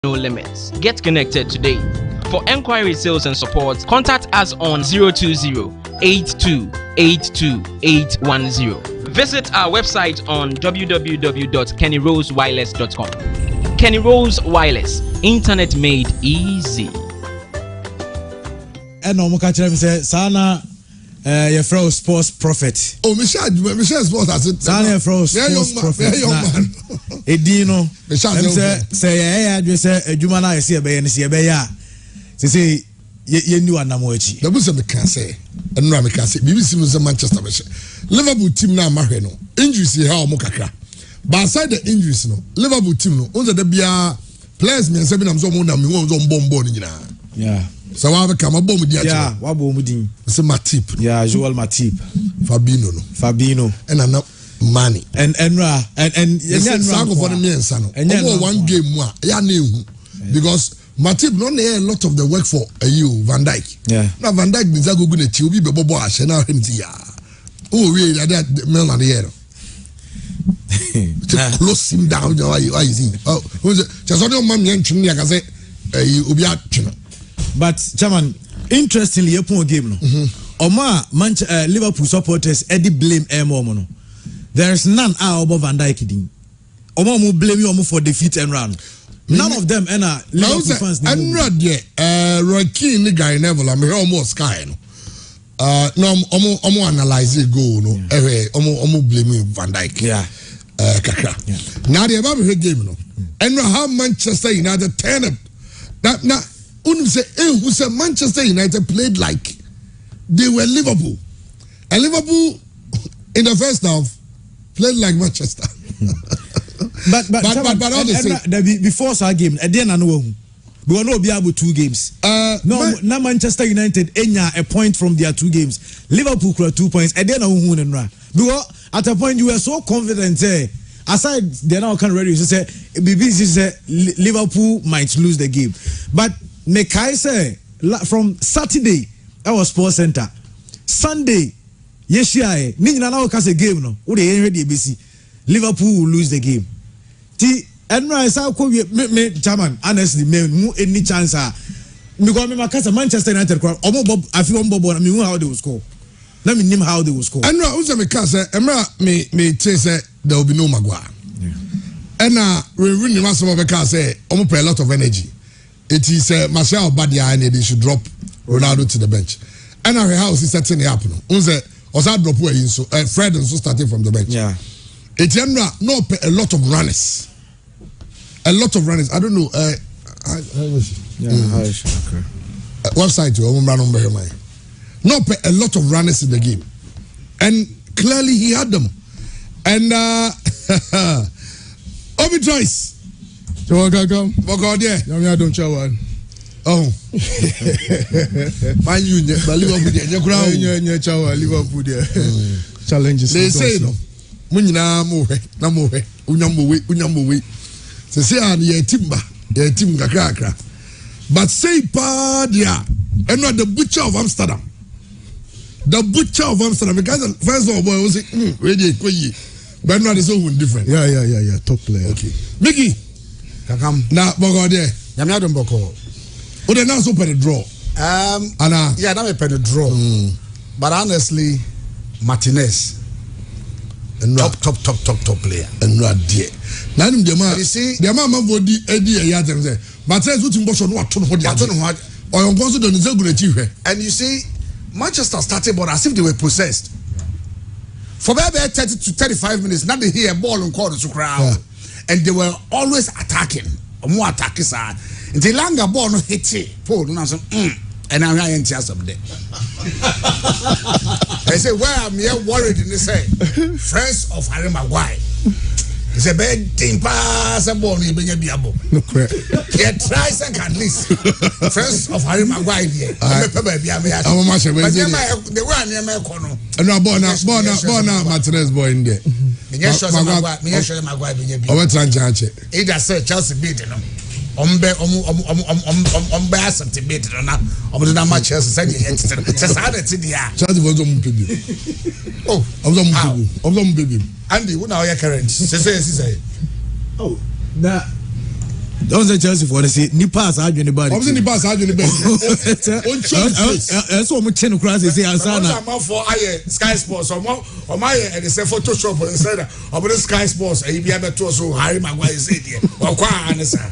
no limits. Get connected today. For enquiry, sales and support, contact us on 020-8282-810. Visit our website on www.kennyrosewireless.com. Kenny Rose Wireless, internet made easy. And no catch them say Sana your friend sports prophet. Oh, Michelle sports as it. Sana your friend sports prophet. Edino. Say I say Jumana I see a bay and see a bay. Say you knew Anamochi. The Muslim can say, and Rami can say, BBC was a Manchester Liverpool team now, Marino. Injuries here, how Mokaka. But aside the injuries, no, Liverpool team, no, under the Bia players, me and 7 I'm so more than me on bomb. Yeah. So I have come a bomb with the yeah, what bomb with him? It's a Matip. Yeah, Joel Matip. Fabino. And I'm not money. And Enra. And Sango for the men, son. And one game, yeah, because Matip don't a lot of the work for you, Van Dijk. Yeah. Now Van Dijk is going to be Bobo Ash and now him to ya. Oh, really? That man on the air. Close him down. Why is he? Oh, who's it? Just on your mommy and Chimney, I can say, you be at China. But, Chairman, interestingly, a poor game. Oma Liverpool supporters, Eddie blame Mono. There is none above Van Dijk. Oma will blame you for defeat and run. None of them ena Liverpool fans. I'm not there. Roy Keane, the guy never. I'm almost sky. No, I'm analyze it. Go no. I'm blaming Van Dijk. Yeah. Kaka. Now the above the game no. And how Manchester United turn up. Now, who said Manchester United played like they were Liverpool, and Liverpool in the first half played like Manchester. But before our game, at the end we will not be able 2 games. No, Manchester United a point from their 2 games. Liverpool got 2 points. At the end because at a point you were so confident. Aside they now can ready to say BBC say Liverpool might lose the game, but Mekai say from Saturday that was Sports Center, Sunday yeshia ni na now cast a game no. Who they ready ABC Liverpool will lose the game. Ti Enra say ko me German honestly me any chance because me makasa Manchester United omo bob afi on bob na me know how they will score. Let me name how they will score. Enra who say me kasa Emra me say there will be no Maguire. Yeah. And we really want some of the cars say almost a lot of energy. It is Marcel Badia and they should drop Ronaldo to the bench. And our house is setting it up. Unze also drop away so Fred and so starting from the bench. Yeah. It's a lot of runners. A lot of runners. I don't know. Website you not a lot of runners in the game. And clearly he had them. And Obi Choice. So welcome. Welcome there. I don't show one. Oh. Man, you Liverpool there. Liverpool there. Challenges. They say no. Munina mohe na mohe. Unyamwe. Se say an ye timba. Ye tim kakra. But say pa dia. And not the butcher of Amsterdam. The butcher of Amsterdam. Because first of all, boy was say, ready, but not so different. Yeah. Top player. Okay. Mickey. Kakam. Now, Boko there. Yamia don't Boko. Oh, they now so pen a draw. Anna. Yeah, now a pen a draw. But honestly, Martinez. Top player. And not dear. Now, the man. You see, the man for the idea. Yatem say. Martinez who timbo should what to what. Or you also don't deserve to achieve. And you see, Manchester started, but as if they were possessed. For about 30 to 35 minutes, now they hear a ball and call to crowd. Yeah. And they were always attacking. More attacking side. Until Langa ball no hit it. Paul, and I said, and I'm not in tears up there. I say, where am I worried? And they say, friends of Harry Maguire. He said, bad thing pass a ball, you bring a biabo. No crap. Yeah, try second at least. Friends of Harry Maguire here. I'm a the one near my corner. And now, born Martinez boy in there. Maguire. Either say Chelsea beat them. Ombe asante beat them. Ombe match Chelsea said Chelsea was on baby. Oh, I was on baby. Andy, who now your current? Say. Oh, that Don't say Chelsea for the say ni pass adwene ba. Obviously ni pass adwene ba. On Chelsea. So mo chen kura say ansana. I'm for Sky Sports or my and they say Photoshop and said about Sky Sports and you be able to so Harry Maguire said here. Or kwa answer.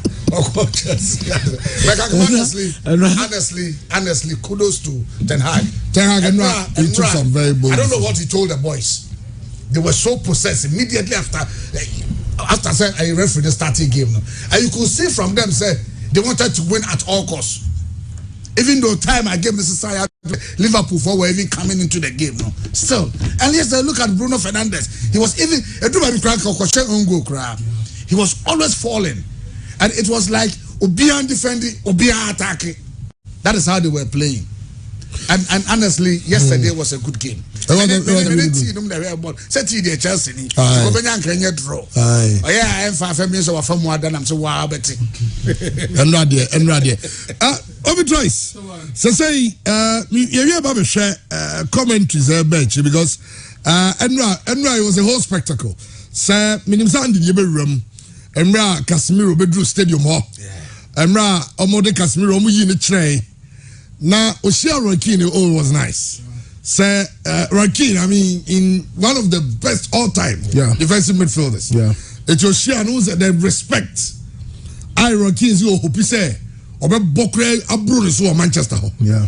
Honestly, kudos to Ten Hag. Ten Hag he took some very bold. I don't know what he told the boys. They were so possessed immediately after said a referee the starting game. And you could see from them say they wanted to win at all costs. Even though time I gave necessary Liverpool for were even coming into the game. No, still. And yes, look at Bruno Fernandes. He was even he was always falling. And it was like Obian defending, Obian attacking. That is how they were playing. And honestly, yesterday was a good game. Chelsea. Choice. So say you have a share commentaries there bench because Enra was a whole spectacle. Sir, Minimsan did you room. Emra Casemiro bedroom stadium ho. Emra Omode Casemiro mu yi ni tray. Na Oshia Rakini was nice. Sir Rakini, I mean, in one of the best all-time defensive midfielders. Yeah. It was Oshia knows that they respect. I Rakini who hope say obe bokre abro so Manchester ho. Yeah.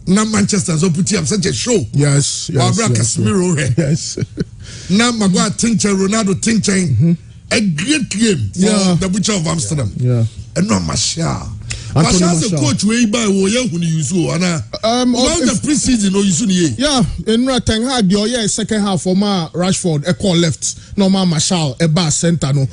Na Manchester so put him such a show. Yes. Casemiro. Yes. Na Maguire Tincher Ronaldo Tincher. A great game for the Butcher of Amsterdam. Yeah. And not Martial. Martial as a coach way by when you use one the preseason or you yeah, in Ten Hag the second half for Rashford a call left, normal Martial a bar center no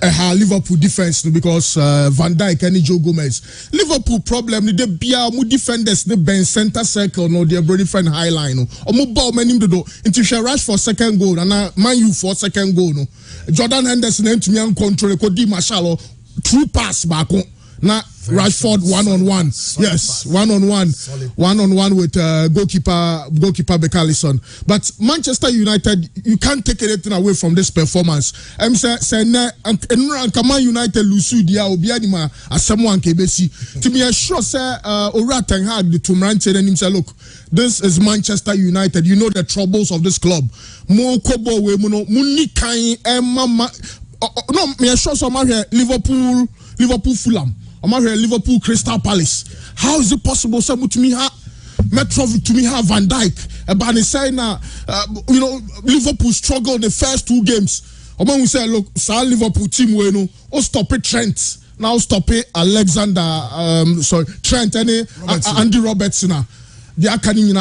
a Liverpool defense no because Van Dijk and Joe Gomez. Liverpool problem the bia mu defenders the Ben center circle no their brody friend high line no. Omo ball menim do into Rashford second goal and Man U for second goal no. Jordan Henderson and to me control ko di Martial true pass back on. Now Rashford one-on-one. Yes, one-on-one with goalkeeper Beckalison. But Manchester United, you can't take anything away from this performance. Man United lose dia obianima asamuan kebesi. To me sure say Ora Ten Hag the Tumrante and him say look, this is Manchester United. You know the troubles of this club. Mo kobo we mo no muni kan mama no me sure so Liverpool Fulham. I'm here Liverpool Crystal Palace. How is it possible? Some to me have Metrovic to me have Van Dijk. But they say now, Liverpool struggled the first two games. I'm going to say, look, Liverpool team we no, stop it Trent. Now stop it Trent and Andy Robertson. They are coming in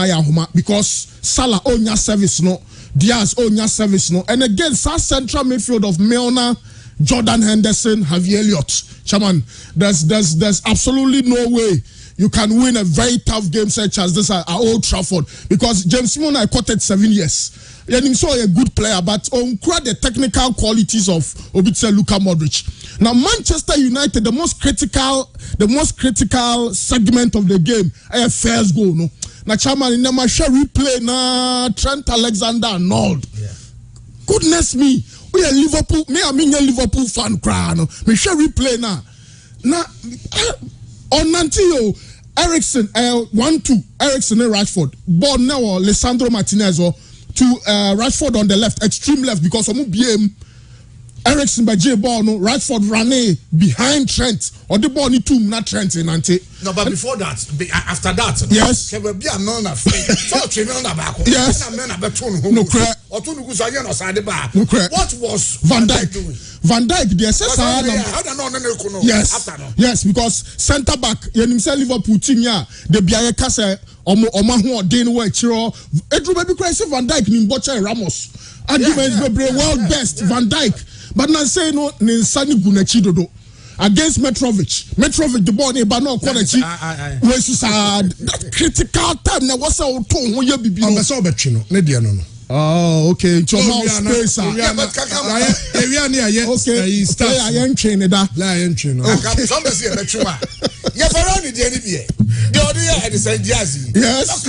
because Salah own your service no, Diaz own your service no, and again, central midfield of Milner, Jordan Henderson, Javier Elliott. Chairman, there's absolutely no way you can win a very tough game such as this at Old Trafford because James Simon I quoted 7 years. And he's so a good player, but on the technical qualities of Obitse Luka Modric. Now Manchester United, the most critical segment of the game, a first goal. No, now Chairman in the match replay na Trent Alexander-Arnold. Yeah. Goodness me. We are Liverpool. Me, I mean, a Liverpool fan. Crown. Me shall replay now. Now, on Nantio, Eriksen, 1-2. Eriksen and Rashford. Ball now, Lisandro Martinez or to Rashford on the left, extreme left, because of BM. Eriksen by J ball no Rashford running behind Trent or the ball need to not Trent in ante. No, but before that, after that, yes. There will be a man of yes. No correct. What was Van Dijk doing? Van Dijk, the SSR. Yes. Yes, because centre back, you say Liverpool team yeah, the Biaye Kase Oma who ordained work chiro. Edru baby cry say Van Dijk ni Bocha Ramos. Arguments be world best Van Dijk. But now say no Ninsani Gunechi dodo against Metrovic. Metrovic the ball but no Konechi. That critical time now was our tone when you be no. Oh, okay. It's your mouth space. Yeah, but okay. I am training that. Yeah, for only the NBA. The other year at the Saint Jazzy. Yes.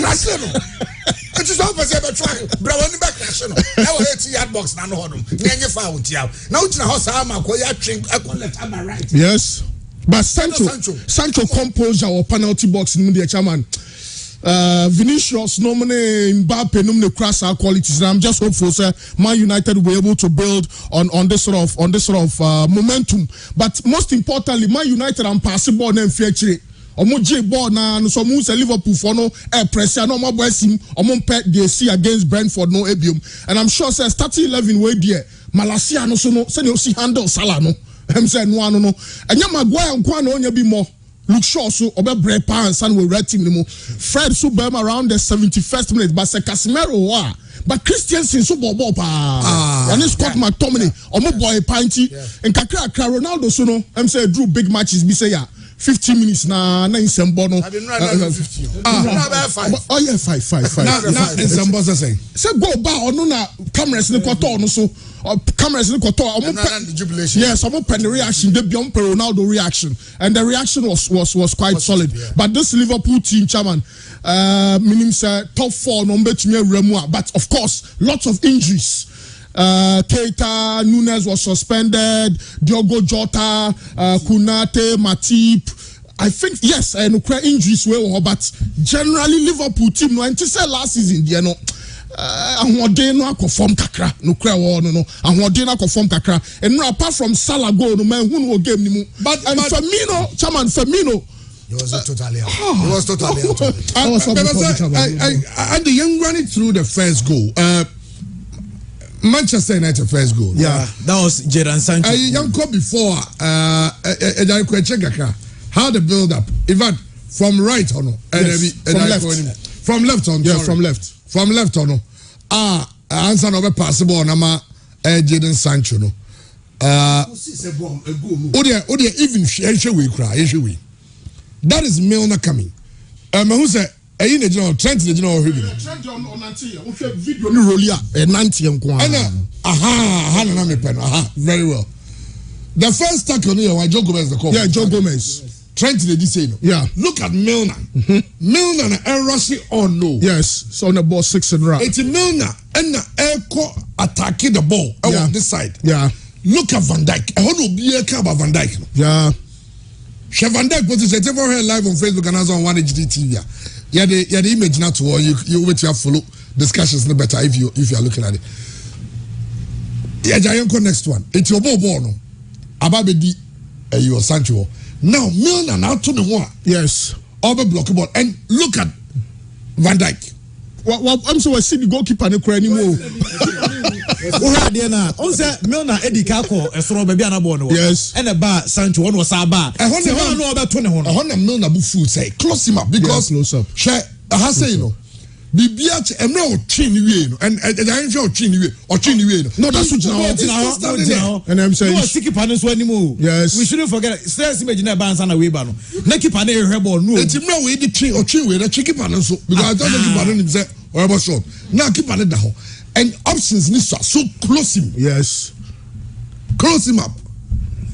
which is all for say try brawani back national now 80 yard box na no hodum na foul tia now you na house am akoya twin left and right. Yes, but Sancho composure or penalty box in the chairman. Vinicius normally Mbappe normally crash our qualities, and I'm just hopeful sir Man United will be able to build on this sort of momentum. But most importantly, Man United and passing ball and feature omo J ball na no so mo say Liverpool for no pressure no mo boys him omo pet they see against Brentford no ebium, and I'm sure say starting 11 way there Malacia no so no say you see handle Salah no em say no enya Maguire nkwa na onya bi mo look sure so obe break pants and we red team no Fred so bam around the 71st minute but say Casemiro wa but Christensen so ball pa and Scott McTominay omo boy panty and kakra Ronaldo so no em say drew big matches be say 50 minutes na Nsembo no. I been running 50. Oh yeah, 5. Now Nsembo say go ba ono na cameras ni kwato no so cameras ni kwato yes, I'm open the reaction the beyond Ronaldo reaction, and the reaction was quite solid. Yeah. But this Liverpool team chairman meaning say top 4 number to me remua, but of course lots of injuries. Keita, Nunes was suspended, Diogo Jota, Kunate, Matip. I think yes, and injuries were, but generally Liverpool team no say last season they no no perform kakra no cry no perform kakra, and apart from Salah goal no man who no game ni but Firmino chairman Firmino it was totally out. It was totally out. And the young running through the first goal. Manchester United first goal. Yeah, that was Jadon Sancho. Young call before how the build up. In fact, from right or no? From left on. Yeah, from left. From left or no? Answer over passable nama Jadon Sancho no. Even we cry. That is Milner coming. Who said? Trent the general Trent on video ni rolia 90 nko very well. The first tackle here Joe Gomez the call. Yeah, Joe Gomez. Trent the say no. Yeah. Look at Milner. Milner and Rossi on no. Yes. So on the ball 6 in round. It's Milner and Echo attacking the ball on this side. Yeah. Look at Van Dijk. I want to be a car about Van Dijk. Yeah. Van Dijk was it ever heard live on Facebook and on One HD TV. Yeah, the image now to all you wait to follow discussions no better if you are looking at it. Yeah, Jayanko next one. It's your ball no. Ababedi you Sancho. Now Milner now to the one. Yes. Over blockable and look at Van Dijk. Well, I'm so I see the goalkeeper no cry anymore. Milner Eddie Kako esoro baby anabo no. Yes. And a bar Sancho one was a bar. I want no about 20 one. I want Milner bufu say close him up because close up. Share I say you know. Bibia emre o chin we no and I enjoy chin we or chin we no. No that's now. And I'm saying no sticky panels anymore. Yes. We shouldn't forget stress image na ban sana we ba no. Na keeper na ehwe ball no. Enti emre we di chin or chin we na chicken panels so because I don't know keeper no say or shot. Now keeper na da ho. And options need so close him. Yes. Close him up.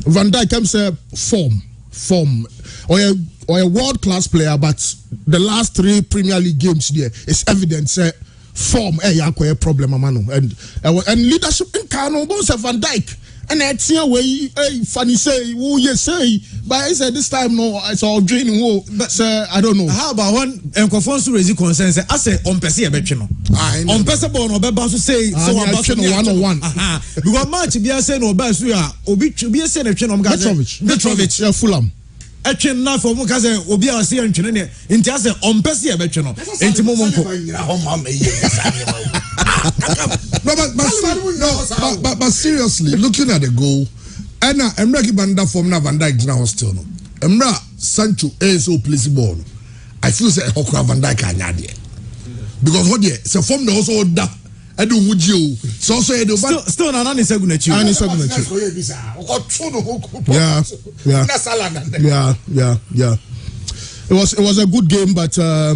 Van Dijk can say form. Or a world-class player, but the last 3 Premier League games there is evident form a problem and leadership in Kano both Van Dijk. And that's here way funny say but I said this time no it's all draining but I don't know. How about one and confonso raise concerns I say on pese ebetwe no on pese ball no be ba so say so about 1-on-1 because match be say no ba so ya obi be say na twe no Mitrovic yeah Fulham etwe na for mo ka say obi a say ntwe ne nti ase on pese ebetwe no enti mo monko but seriously, looking at the goal, and Emra Kibanda from Van Dijk now still no. Emra Sancho is so pleasing ball. I feel say Okra Van Dijk can because what there, so from the also that I don't would you so still na nani segunechi. Yeah. It was a good game, but I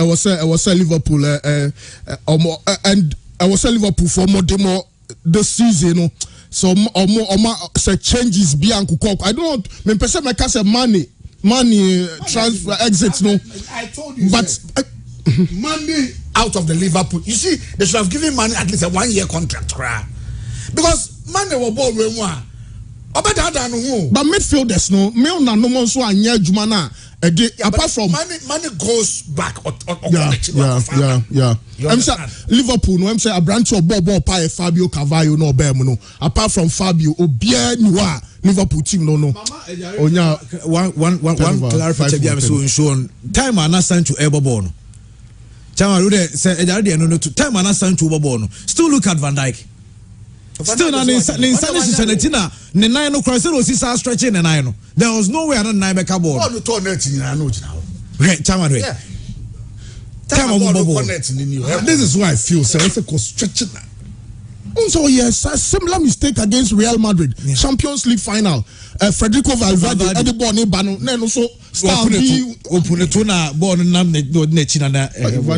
was a Liverpool and I was a Liverpool for more demo this season, you know. So more changes beyond Cook. I don't me person make us money transfer exits no. I told you, but money out of the Liverpool. You see, they should have given money at least a 1 year contract, because money will ball with one. But midfielders no Milner no more so anya jumana apart from money goes back yeah. I'm saying Liverpool no I'm saying Abrancho ball pa Fabio Carvalho no be no apart from Fabio obia niwa Liverpool team no onya one clarification be am so ensure time ana Sancho ebo ball no chama ru de say ejare no time ana Sancho ball no still look at Van Dijk. Still, there was no way I don't know about ball. This is why I feel so. It's a stretching. So yes, a similar mistake against Real Madrid, Champions League final. Federico Valverde, Eddie Bonny, Bano, then also open it to na born Van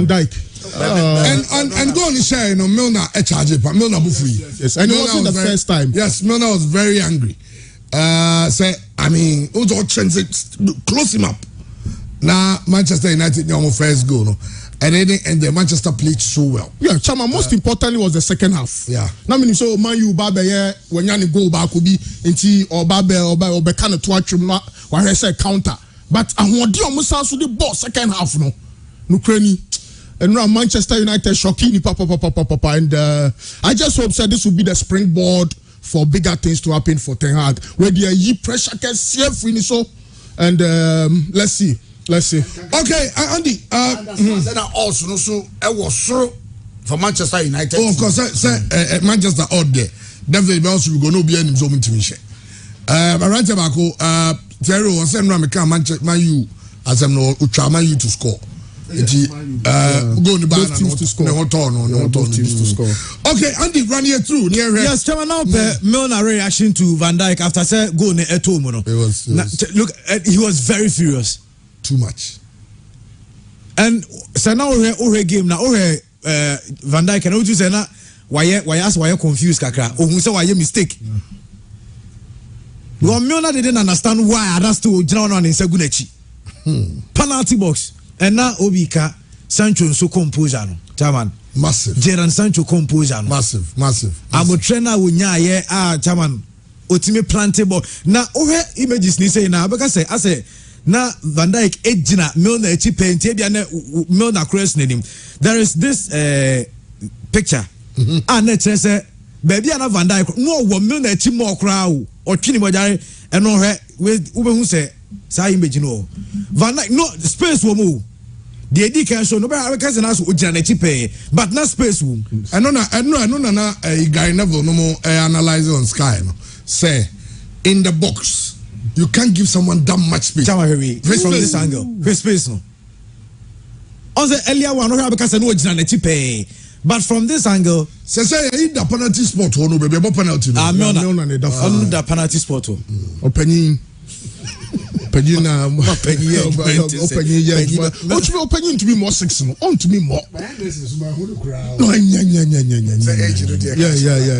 Dijk. And go on and share, Milner a charge, but Milner free. Yes, and it wasn't the first time. Yes, Milner was very angry. Say, I mean, close him up. Now Manchester United no first goal, no, and the Manchester played so well. Yeah, Chama. Most importantly was the second half. Yeah. Now, I mean, so Man U Babe when you go back could be into or Babe or kind of to not where I say counter, but I want you almost to the ball second half no cranny. And now Manchester United shocking and I just hope that this will be the springboard for bigger things to happen for Ten Hag, where the pressure can save finish so and let's see. Okay, Andy. Also, so I was so for Manchester United. Oh, of course, Manchester out there. Definitely, also we go no be any so much. I ran to Bako. Terry was saying, "Man, Man U as I'm no Man U to score." Go in the bar to score. No teams to score. Okay, Andy, run here through near here. Yes, Chairman. Now, Milner reaction to Van Dijk after say go ne eto mono. It was look. He was very furious. Too much. And so now we game now. Van Dijk and you say na why confused kakra. Oh, say why mistake. Well, Milner didn't understand why that's to general on in Segunechi. Penalty box. And now Obika Sancho so composure no chairman massive Jadon Sancho composure no massive abo trainer wo nya ye chairman otime planting ball na ohe images ni say na because say ase na Van Dijk ejina Milner echi paint e bia na Milner cross nenim there is this picture na chere say baby na Van Dijk no wo Milner echi mo kra o otwini bojare eno hwe we hu say sa image no Van Dijk no space wo mo the edition show no be because na so ojina na chipe but na space wo no na guy never no more analyze on Sky no say in the box you can't give someone that much space from this angle space no on the earlier one no because no ojina na chipe but from this angle say in the penalty spot no be penalty no on the penalty spot opinion opinion to be more sexy on to be more yeah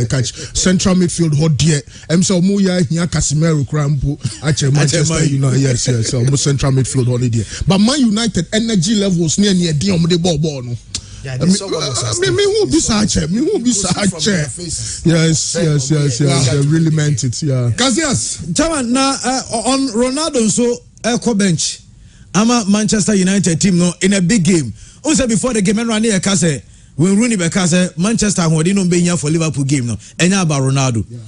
catch central midfield hot there so Muya here Casemiro Crampo actually Manchester United yes so central midfield hot there but Man United energy levels near the ball no. Yeah, me who be such yes, they really meant it, yeah. Casillas, Chairman, now on Ronaldo so echo bench, ama Manchester United team no in a big game. Also before the game and run here, Case when Rooney because Manchester who didn't be here for Liverpool game no, and about Ronaldo. Yeah.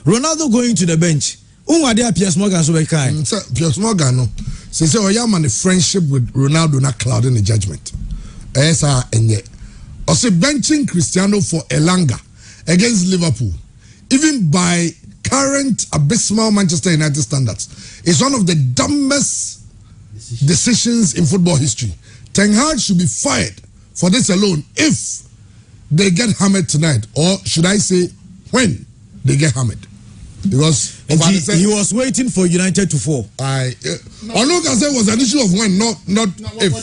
Ronaldo going to the bench. Who are there? Piers Morgan so kind. Piers Morgan no. Say man the friendship with Ronaldo not clouding the judgment. And yet, also benching Cristiano for Elanga against Liverpool, even by current abysmal Manchester United standards, is one of the dumbest decisions in football history. Ten Hag should be fired for this alone if they get hammered tonight, or should I say when they get hammered. Because he was waiting for United to fall. Look, I said was an issue of when, not if.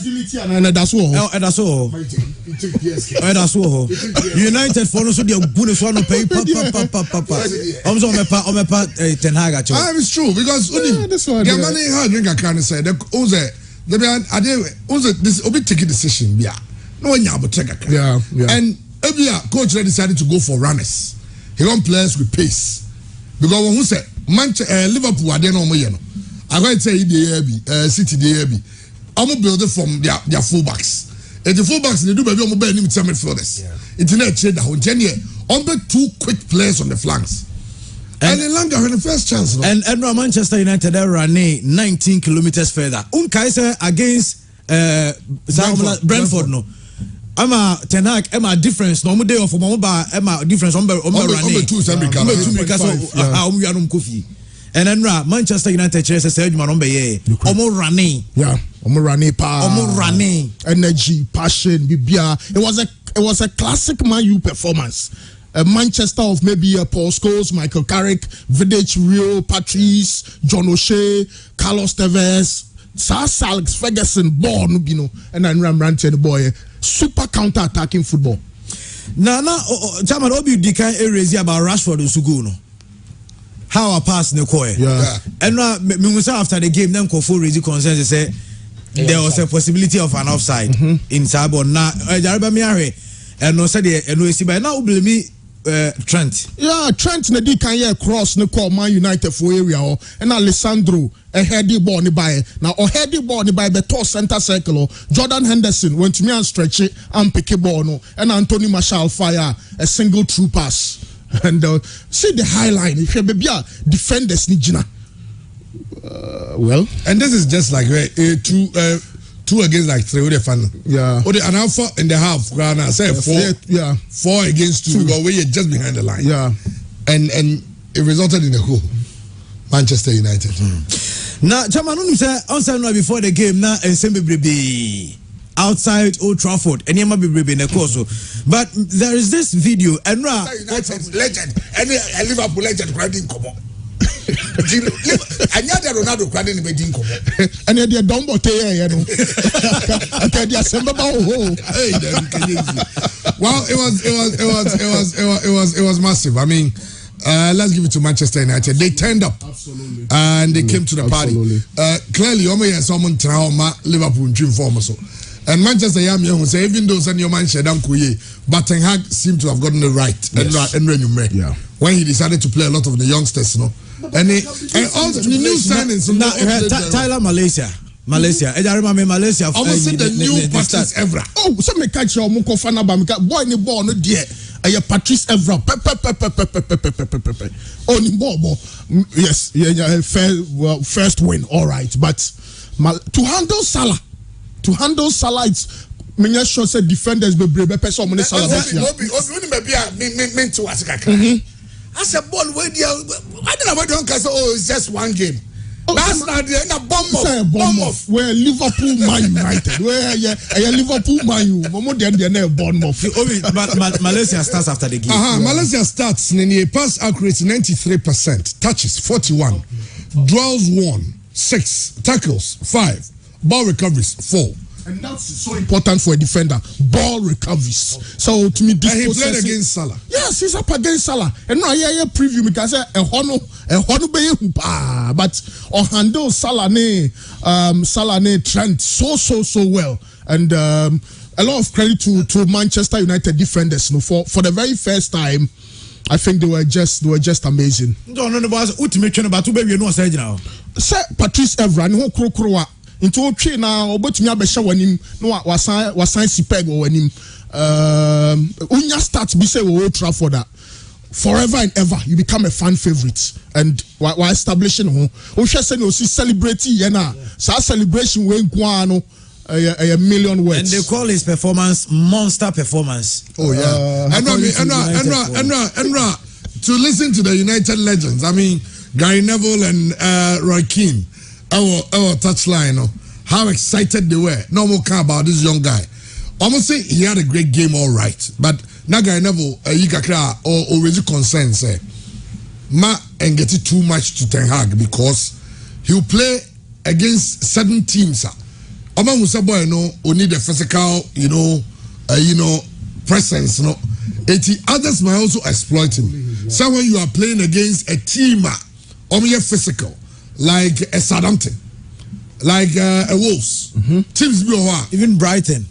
That's all. That's all. That's all. United for no so they good so no pay. Ten Hag actually. It's true because the money had drink a can say this obi take a decision. Yeah. no one yaboteka. Yeah. And every year, coach decided to go for runners. He want players with pace. Because when who said Liverpool are there no more, you know. I'm going to say City the I'm build it from their fullbacks. And the fullbacks they do baby I'm building with some midfielders. It's not change the whole journey. Only 2 quick players on the flanks. And in longer in the first chance. No? And Manchester United are running 19 kilometers further. Kaisa against Brentford no. I'm a Ten Hag. I'm a difference. No more day of I'm a difference. I'm running 2 Kofi. And then Manchester United says Omo running. Yeah, Omo running power. Omo running. Energy, passion, bibia. It was a classic Man U performance. A Manchester of maybe Paul Scholes, Michael Carrick, Vidic, Rio, Patrice, John O'Shea, Carlos Tevez, Sir Alex Ferguson, born, you know, and then Ramrante the boy. Super counter-attacking football. Now, Chairman Obi Dika erase about Rashford and Suguno. How I pass the coin. Yeah. And after the game, then Kofu raised concerns and said there was a possibility of an offside in Sabo. Now, and no said and no see by now blame me Trent. Yeah, Trent Nedi can hear cross no call Man United for area and Alessandro a heady ball by now or heady ball by the top center circle. Jordan Henderson went to me and stretch it and pick a ball no and Anthony Marshall fire a single true pass. And see the highline if you be defenders Nijina. Well, and this is just like 2 against like 3 with the fan. Yeah. Or an alpha in the half. I said 4 against 2 because we're just behind the line. Yeah. And it resulted in a goal. Manchester United. Now, Chairman, say before the game now and send be outside Old Trafford and Yama be in the course. But there is this video and United legend and a Liverpool legend crying come on. And yet Ronaldo crying in the come on. And yet they're dumb but you know. Okay, they assemble well, it was massive. I mean, let's give it to Manchester United. They turned up. Absolutely. And they came to the party. Clearly, someone trauma Liverpool in dream form also. And Manchester United will say, even though Senor Manchester but Ten Hag seemed to have gotten it right. Yeah. When he decided to play a lot of the youngsters, you know. And also the new signings. Tyler Malaysia. I remember Malaysia. Almost the new Patrice Evra. Oh, so me catch your Muko Fanaba. Boy, ni ball no dear. Patrice Evra. Oh, ni ball. Yes, first win. All right, but to handle Salah. It's many sure say defenders be brave person money Salah. I said ball where I don't know why don't say it's just one game. That's not the bomb off. Where Liverpool Man United. Where Liverpool Man U. Momo they're bomb off. But Malaysia starts after the game. Malaysia starts pass accuracy 93%, touches 41, draws 1, 6, tackles 5. Ball recoveries 4. And that's so important for a defender. Ball recoveries. So to me, this he played against Salah. Yes, he's up against Salah. And now yeah, preview because a hono be but on handle Salah ne Trent so well. And a lot of credit to Manchester United defenders. You know, for the very first time. I think they were just amazing. Don't know about ultimate about two baby no say now. Say Patrice Evra ni ho krokrowa into otwe na obetumi abehye wanim no wasan sipeg wanim unya start be say Old Trafford forever and ever you become a fan favorite and while establishing ho o hwe say no celebrate ye na sa celebration we nko no a million words. And they call his performance monster performance. Oh yeah. To listen to the United legends. I mean, Gary Neville and Roy Keane, our touchline. How excited they were. No more care about this young guy. Almost say he had a great game, all right. But now Gary Neville, or already concerned say, and get it too much to Ten Hag because he'll play against certain teams. Oman Musa boy need a physical, presence, others might also exploit him. So when you are playing against a team, you're physical, like a Southampton, like Wolves, teams be even Brighton,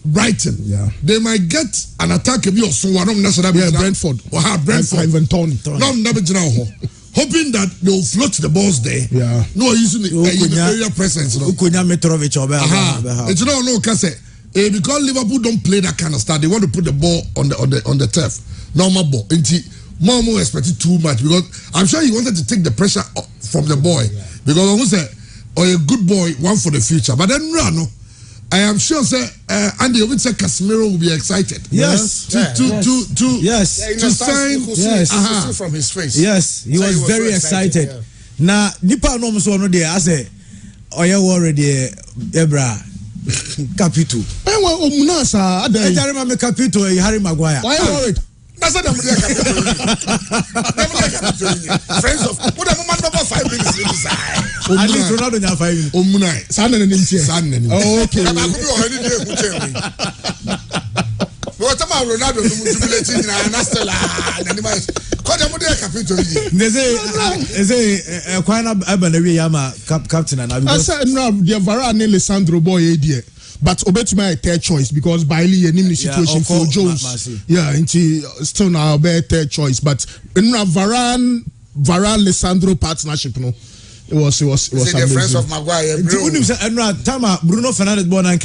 yeah, they might get an attack be or so one national Brentford or Brentford, Ivan Toney, hoping that they'll float the balls there. Yeah, no using the area presence. Ukunya Mitrovic or it's no case. Because Liverpool don't play that kind of style, they want to put the ball on the turf, normal ball. More expected too much because I'm sure he wanted to take the pressure from the boy because almost a good boy, one for the future. But then no, I am sure Andy would say Casemiro will be excited. Yes, to sign. Yes, from his face. Yes, he was very excited. Now, Nipa no so no there. I say, Oya already Ebra. Capito. Munasa, I remember Capito, Harry Maguire. Why are you worried? That's what I'm friends of what a man over 5 minutes inside. I need Ronaldo in 5 minutes. Omunai. San. Oh, okay. I'm already there with you. What about Ronaldo jubilating and Astella and animals? What am I capito? They say Quina Abanawi Yama captain and I said no, the Varane Alessandro boy idea. But Obetuma a third choice because Bailey and in the situation for Jones. Yeah, into still now a third choice. But in Varane Alessandro partnership, no, it was the friends of Maguire. Bruno Fernandes born and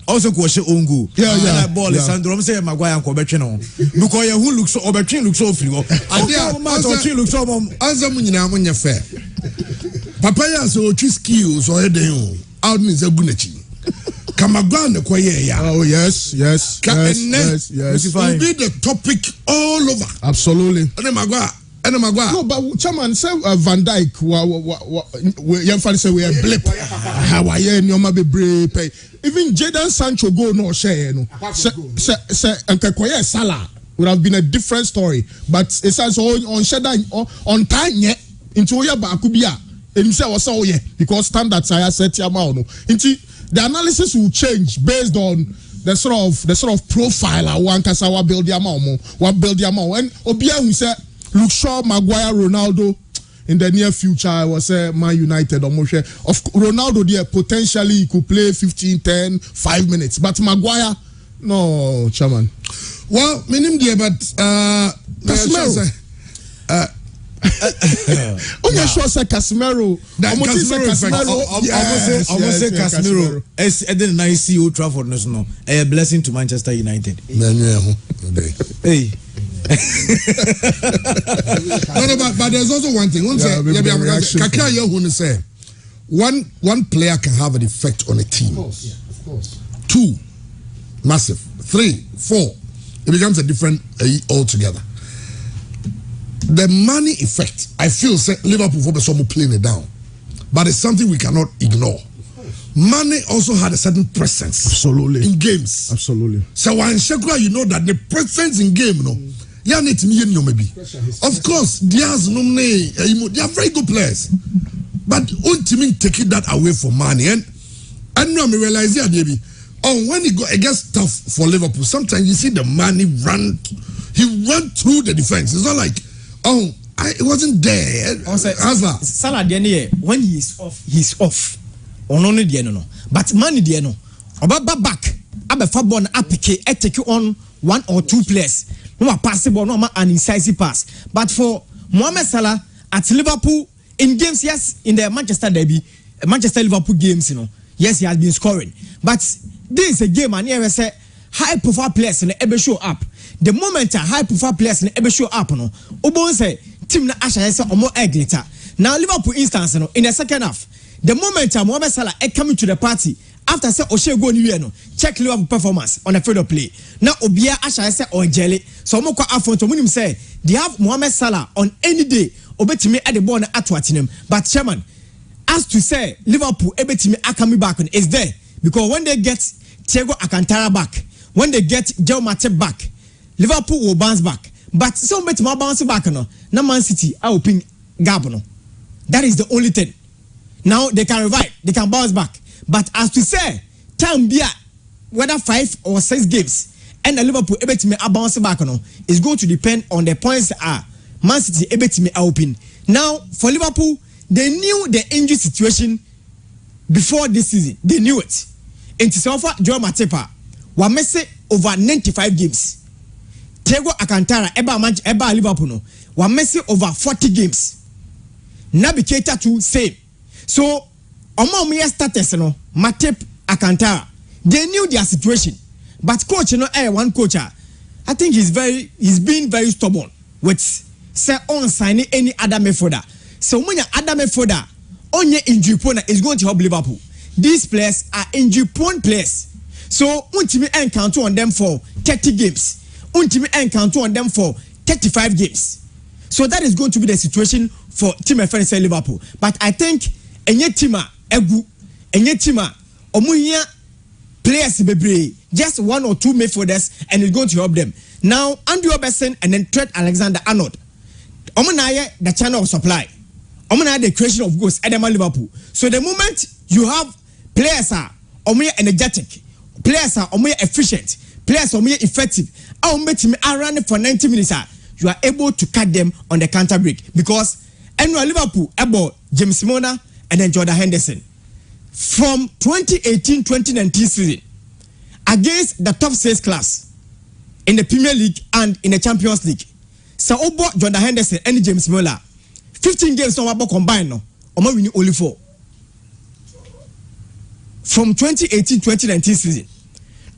also question Ongu. Yeah. Ball Alessandro. I'm saying Maguire and Cobertino. Because who looks so Obertino looks so free. And looks so Azamunya fair. Papaya so two skills or out means a gunachi. Kamagwan yeah. Oh yes. Will be the topic all over. Absolutely. And Maguire. No, but Chairman say Van Dijk. We say we are blip. How are you? You be brave. Even Jadon Sancho go no share. No. Say Nkekoye Salah would have been a different story. But it says on Shada on time yet into Oya Bakubia. And you say also yeah because standards are set Yamano. Into the analysis will change based on the sort of profile one Kasawa build the amount, and Obia who said Luke Shaw, Maguire, Ronaldo in the near future I was Man.United or Moshe. Of Ronaldo there potentially he could play 15, 10, 5 minutes, but Maguire no, Chairman. Well, meaning there, but Casemiro. Sure say Casemiro. Almost say Casemiro. I didn't nice see Old Trafford no. A blessing to Manchester United. Hey. No, but there's also one thing. One player can have an effect on a team. Of course. 2, massive. 3, 4, it becomes a different altogether. The money effect, I feel, Liverpool for some playing it down, but it's something we cannot ignore. Money also had a certain presence, absolutely, in games, absolutely. So when Shekwa, you know that the presence in game, maybe. Of course, they are very good players, but ultimately taking that away for money, and now me realize that maybe. Oh, when it gets tough for Liverpool, sometimes you see the money run through the defense. It's not like. Oh, it wasn't there. Salah when he's off. Only no. But money no. Oba back. Abe fabon apike take on 1 or 2 players. No passable, no an incisive pass. But for Mohamed Salah at Liverpool in games, yes, in the Manchester derby, Manchester Liverpool games, yes, he has been scoring. But this is a game and here we say high profile players in the ever show up. The moment a high profile players in ever show up, no, Obon say team na Asha say omo glitter. Now Liverpool instance, no, in the second half, the moment Mohamed Salah coming to the party after say Oshe go anywhere, no, check Liverpool performance on the field of play. Now Obia Asha say on jelly, so omo kwa afon to win him say they have Mohamed Salah on any day. Obetimi at the ball at Tottenham, but Chairman, as to say Liverpool Obetimi Akami back on is there because when they get Thiago Alcantara back, when they get Joe Matip back. Liverpool will bounce back, but some bet more bounce back no. Now Man City I will ping gap no. That is the only thing. Now they can revive, they can bounce back. But as to say, time be whether 5 or 6 games, and the Liverpool able to me bounce back no is going to depend on the points are Man City able to me open. Now for Liverpool, they knew the injury situation before this season. They knew it. And to offer Joe Matepa, we miss over 95 games. Tego Alcantara, Eba Liverpool, no, we miss over 40 games. Navigator to same. So, among me status, no, Matip Alcantara, they knew their situation. But coach, you know, one coach, I think he's being very stubborn with say on signing any other midfielder. So when you other midfielder, only injury prone is going to help Liverpool. These players are injury prone players. So ultimately encounter on them for 30 games. Ultimately encounter on them for 35 games. So that is going to be the situation for Team FNC Liverpool. But I think any team omunya players bebre just one or two midfielders and it's going to help them. Now Andrew Robertson and then Trent Alexander-Arnold. Omunaye the channel of supply. Omunaye the creation of goals at Liverpool. So the moment you have players are energetic, players are efficient, players are effective, around for 90 minutes, you are able to cut them on the counter break because Liverpool about James Milner and then Jordan Henderson. From 2018-2019 season against the top 6 class in the Premier League and in the Champions League. So Obo Jordan Henderson and James Milner 15 games no about combined no omo winning only 4. From 2018-2019 season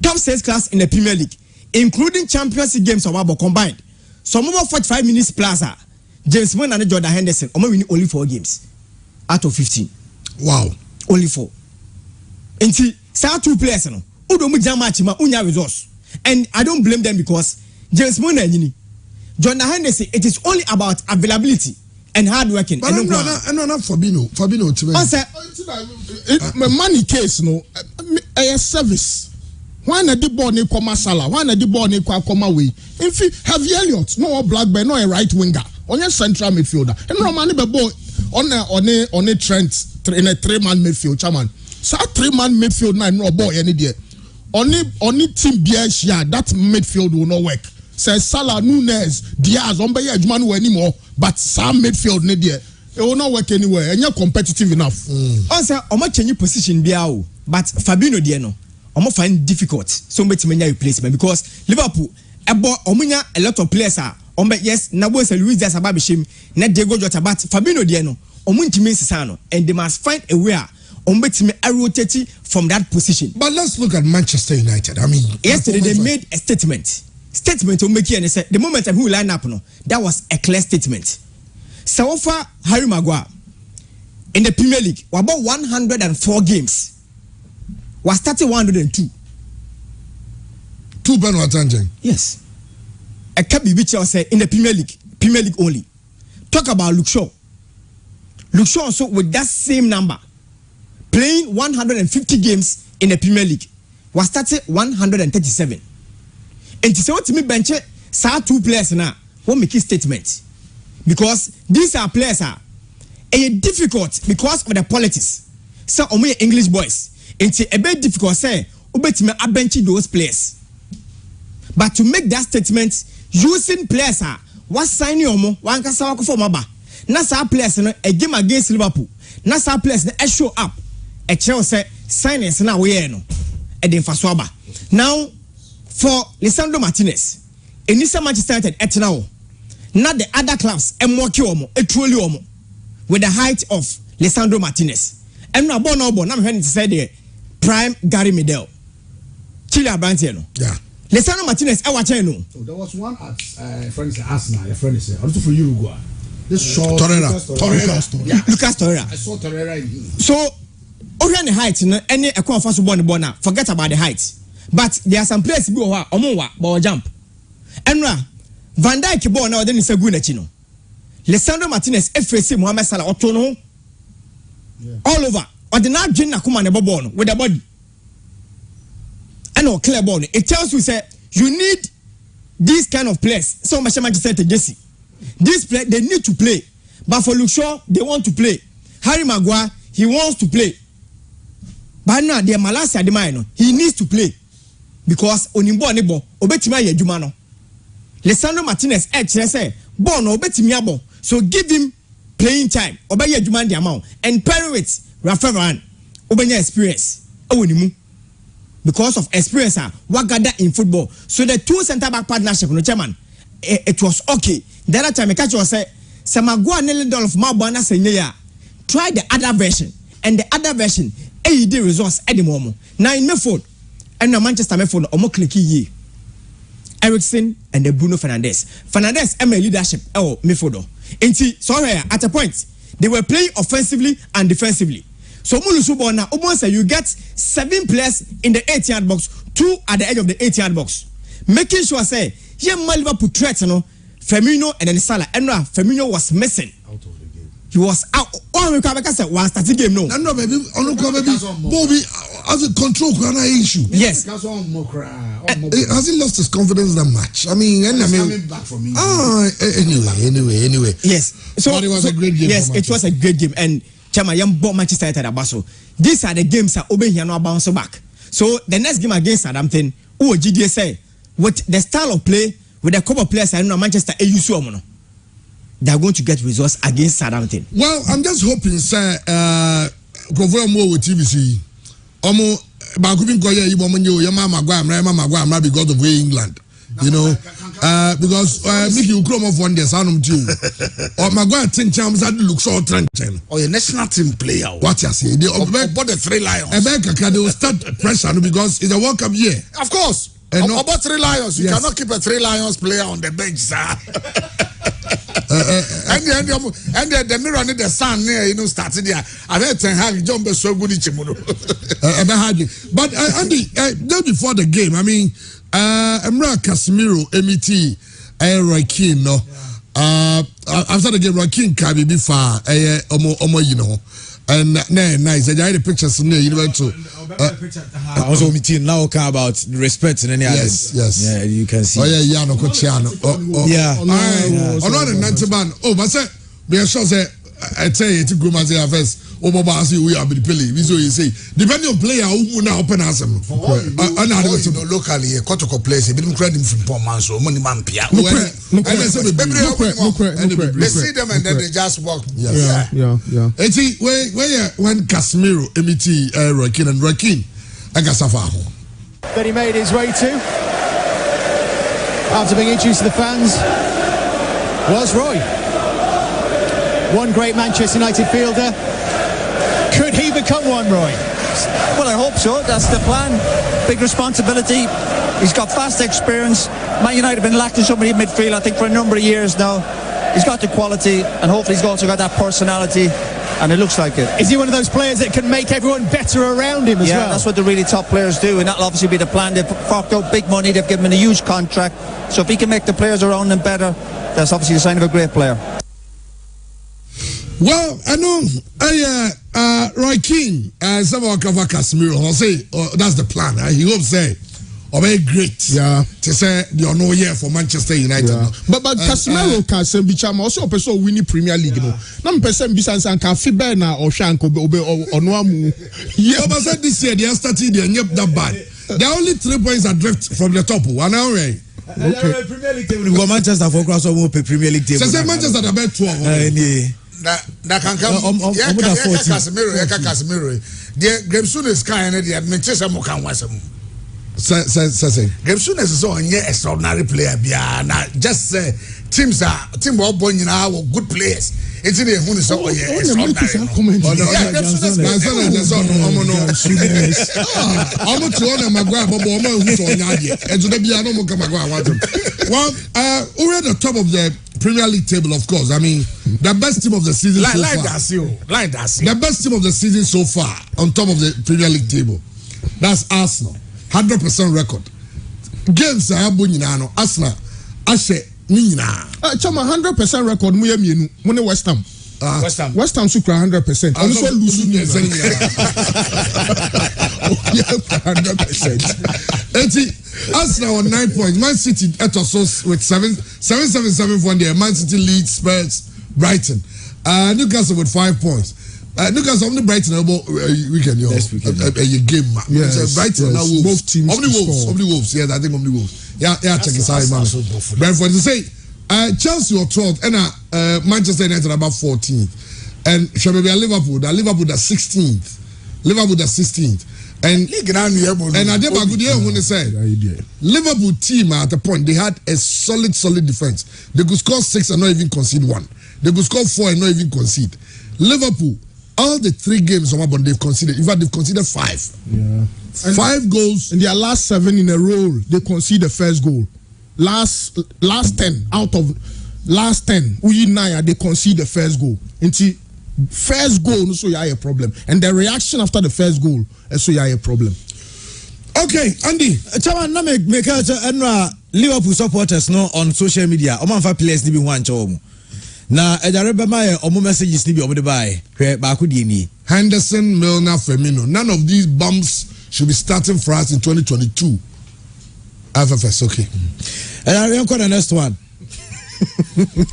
top 6 class in the Premier League including Champions League games about combined. So over 45 minutes plus James Milner and Jordan Henderson omo winning only 4 games out of 15. Wow. Only 4. And see, say 2 players no. Udo mu jam match ma unya results. And I don't blame them because James Milner yini. Jordan Henderson, it is only about availability and hard working. But no, Fabinho to me. I say money case no a service. Why na the ball ne koma Salah? Why na the ball ne koma way? In fact, have Elliott, no Blackburn, no a right winger, on your central midfielder. And no man be ball on a Trent in a 3-man midfield, chairman. So a 3-man midfield na no ball any day. Only team BS that midfield will not work. Say Salah, Nunes, Diaz, Ombeya, Jumanu anymore, but some midfield need it will not work anywhere, and you're competitive enough. Also, Oma change position biao, but Fabinho Dieno, Oma find difficult. So much many replacement because Liverpool, Omunya a lot of players are. Yes, Nabo is a Luis Diaz-Ababishim, not Diego Jota, but Fabinho Dieno, Omunti Sano, and they must find a way. Rotating from that position. But let's look at Manchester United. I mean, yesterday they made a statement to make here and they said the moment who line up no, that was a clear statement. So far, Harry Maguire in the Premier League, we're about 104 games. We started 102. 2 Ben Watanjeng. Yes. A Kabi Bichel said in the Premier League only. Talk about Luke Shaw. Luke Shaw also with that same number. Playing 150 games in the Premier League was started 137. And to say what to me bench sa 2 players now won't make a statement because these are players are difficult because of the politics. So only English boys it's a bit difficult say ubetime abenchi those players. But to make that statement using players are what sign omo wan kasa wakofo maba na sa players no a game against Liverpool na sa players no show up a chair say signings na we no e dey faswaba. Now for Lisandro Martinez Enisa Manchester United etna not the other clubs emoki omo etruoli omo with the height of Lisandro Martinez and no born no na me say the prime Gary Medel Chile Abrantie no yeah Lisandro Martinez e wache no. So there was one at friend is Arsenal, your friend is also for Uruguay. This short Torreira. Yeah, Lucas Torreira. I saw Torreira in him. So over the height no any e come first born now forget about the height. But there are some players bi o ha omo wa jump. Enra Van Dijk ball now then is a good na chi no. Lisandro Martinez FAC Mohamed Salah oto no all over. Or the now Jin Nakuma ne ball no with the body. And clear ball. It tells you say you need these kind of players. So much Manchester United Jesse. These players they need to play. But for Luke Shaw, they want to play. Harry Maguire, he wants to play. But now the Malasia the man, he needs to play. Because onimbo anebo obetima ye adwuma no. Lisandro Martinez say ball no obetimi abo. So give him playing time. Obey adwuma the amount and pair with Rafa Varane. obenya experience ewonimu because of experience what gather in football. So the two centre back partnership no chairman it was okay. The other time I catch you say Samagua Nelly of Mabana Senya try the other version and the other version AED results at the moment. Now in Medford and now Manchester Medford omo clicky ye Ericsson and the Bruno Fernandes MA leadership Medford. And see sorry at a point they were playing offensively and defensively. So Mulusubo now almost you get 7 players in the 8-yard box, 2 at the edge of the 8-yard box, making sure say here Liverpool threat Firmino and then Salah. And now Firmino was missing. Out of the game. He was out. Oh, we can't say one starting game no. No, baby. Bobby has a control issue. Yes. Has he lost his confidence that much? I mean, coming back from me. Anyway. Yes. So but it was a great game. Yes, it was a great game. And Chama Yam bought Manchester United at Basso. These are the games that Oben here now bounce back. So the next game against Southampton, GDS say with the style of play with the couple of players I know Manchester AUC they are going to get results against Southampton. Well, I'm just hoping, sir, more with TBC. Because of England. You know, because Mickey Ukrom of one day, Sanum too. Or Maguire Tin Chams had look so trenching. Or a national team player. What you say? They about the 3 Lions. They will start pressure because it's a World Cup year. Of course. About 3 Lions, you cannot keep a 3 Lions player on the bench, sir. And the mirror need the sun near, you know, started there. I heard Ten Hag jump so good. But Andy, just before the game, I mean, Emra Casemiro, MET, Roy Keane, no. After the game, Roy Keane can be far, you know. And nice. I had the pictures in there. You know, to also meeting now about respect and any other. Yes. Yeah, you can see. Oh yeah, no Cochiano. Yeah. Another 90 man. Oh, but say, we are sure say I tell you to go and say first. Oh, Baba, see we are be play. We so you say depending on player who now open as them. Locally, a Kotoko place. They didn't credit from poor man so money man pia. They see them and then they just walk. Yeah. And see when Casemiro, MET, Rakin and Rakin, I got Safaho. That he made his way to after being introduced to the fans was Roy. One great Manchester United fielder. Could he become one, Roy? Well, I hope so. That's the plan. Big responsibility. He's got vast experience. Man United have been lacking somebody in midfield, I think, for a number of years now. He's got the quality, and hopefully he's also got that personality, and it looks like it. Is he one of those players that can make everyone better around him as well? Yeah, that's what the really top players do, and that'll obviously be the plan. They've forked out big money. They've given him a huge contract. So if he can make the players around him better, that's obviously a sign of a great player. Well, I know Roy King, someone cover Casemiro. I'll say that's the plan. He hopes say, very great. Yeah. To say you're no year for Manchester United. Yeah. But Casemiro can say bichama also person winning Premier League. No, na person bisansan can fibe na or shanko or noamu. Yeah, but said this year they are starting their yep that bad. There are only 3 points adrift from the top. 1 hour. Okay. Premier League table. We got Manchester for cross over Premier League table. So say Manchester about 12. That can come. Casemiro. The Grimson is kind of the Manchester Mokan was Say. Grimson is so an extraordinary player. Just team all born in our good players. It's in the who is so extraordinary. Well, we're at the top of the Premier League table, of course. I mean, the best team of the season so far. The best team of the season so far on top of the Premier League table. That's Arsenal. 100% record. Games are Bunino, Arsenal, Ashe, Nina. Chama 100% record. Mune West Ham. West Ham super 100%. Also losing 100%. Arsenal on 9 points. Man City at us with 777 for there. Man City leads Spurs, Brighton. Newcastle with 5 points. Newcastle on the Brighton weekend. A game. Yes, Brighton now both teams. Only Wolves. Yes, I think only Wolves. Yeah, check this out, man. Brentford to say Chelsea or 12th and Manchester United about 14th. And Liverpool, the 16th. Liverpool the 16th. And Adeba Goodyear when they said Liverpool team at the point they had a solid defense. They could score 6 and not even concede 1. They could score 4 and not even concede. Liverpool, all the 3 games they've conceded. In fact, they've conceded 5. Yeah. 5 goals. In their last 7 in a row, they conceded the first goal. Last 10 out of last 10, they concede the first goal. Into first goal, so you have a problem. And the reaction after the first goal, so you have a problem. Okay, Andy. Chairman, na make Liverpool supporters no on social media. Oman fa players ni bi wan chawo. Na ejarebe ma omo messages ni bi omo de bai. Hwe ba ko die ni. Henderson, Milner, Firmino. None of these bums should be starting for us in 2022. FFS, okay. And I am the next one.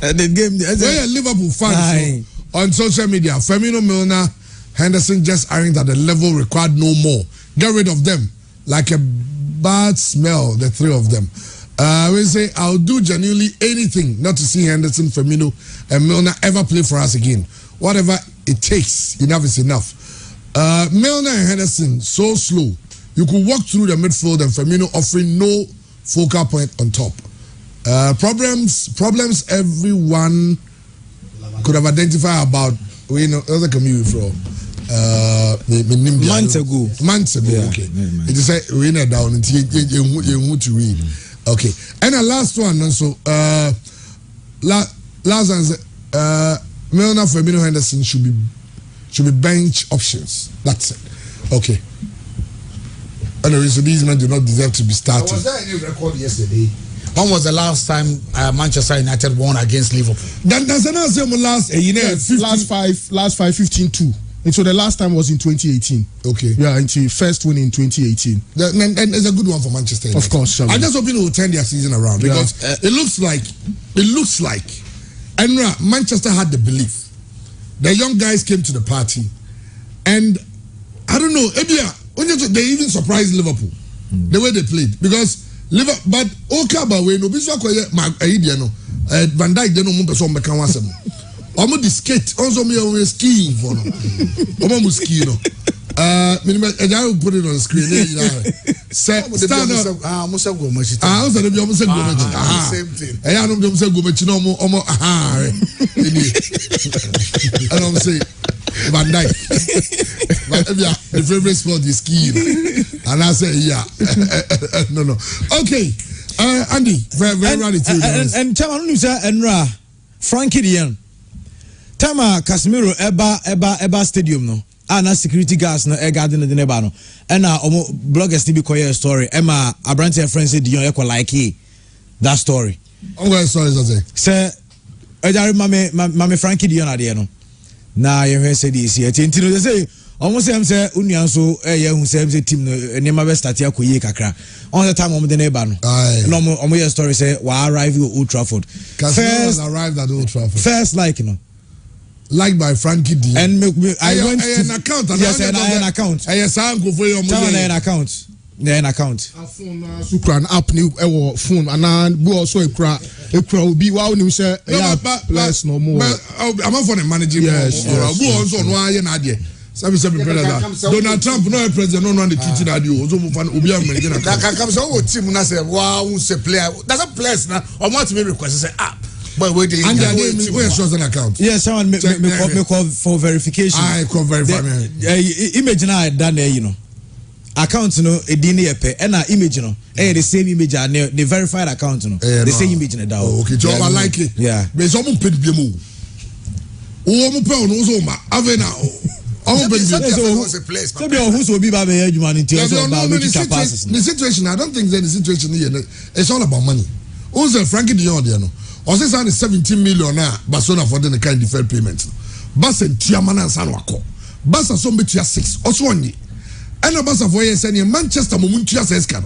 The game. Where Liverpool fans on social media, Firmino, Milner, Henderson just aren't at the level required no more. Get rid of them. Like a bad smell, the 3 of them. We say, I'll do genuinely anything not to see Henderson, Firmino, and Milner ever play for us again. Whatever it takes, enough is enough. Milner and Henderson, so slow. You could walk through the midfield and Firmino offering no focal point on top. Problems everyone could have identified about, where the community from. Months ago, yeah, okay. It is a winner down and you to read. Okay, and the last one, so last one, Milner, Firmino, Henderson should be bench options. That's it. Okay. Anyway, so these men do not deserve to be started. Was there any record yesterday? When was the last time Manchester United won against Liverpool? That's another same last last five 15-2. And so the last time was in 2018. Okay. Yeah, into first win in 2018. And it's a good one for Manchester United. Of course. I just hope it will turn their season around because it looks like and Manchester had the belief. The young guys came to the party, and I don't know, they even surprised Liverpool the way they played because Liverpool, but Okabawe no biso akoye Van Dijk dey no mo person be kan wasem. Omo di skate also me skiing for no. Omo ski no. Minimum I will put it on the screen. Stand up. Musa go machi. Also dey Musa go machi. Same thing. I know Musa go machi no omo and I'm saying Van Dijk. But if the favorite sport is skiing, and I say no. Okay, Andy, very ready to. And Tama no say Enra Frankie Dian. Tama Casemiro eba stadium no. Na security guards no garden the neighbor no. And omo bloggers be koye story. Emma Abrante friend say Dion e like that story. I'm going story say ejare mame Frankie Dion ade no. Na you hear say this here tintino they say almost say unuan so hu say team no nema be start akoye kakra on the time the neighbor no no your story say wa arrive at Old Trafford first arrived at Old Trafford first like like by Frankie D and I went to an account yes an account yes an account an account phone sukran app ni phone and go also ekra obi wa oni say plus no more I'm for the managing go also no aye na ade sabi president Donald Trump no president no the teaching ade o so mo fan obi am managing account that come so team na say wow say player that's a place na or want me request say but wait and where shows an account yes someone me call for verification I call verify image na done you know account no edin yepe and image no the same image and the verified account no the same image na da okay so I like it yeah but some pay bi mo o mo pay no so ma avena o mo pay so be who so be ba be adwuma no ntia so ba we teach passes the situation I don't think that the situation here it's all about money who's Frankie Dion there no o say 17 million na Barcelona for the kind deferred payment Barca tiamana san wako Barca so betua 6 also one and a Barca for years and Manchester Momuntia says can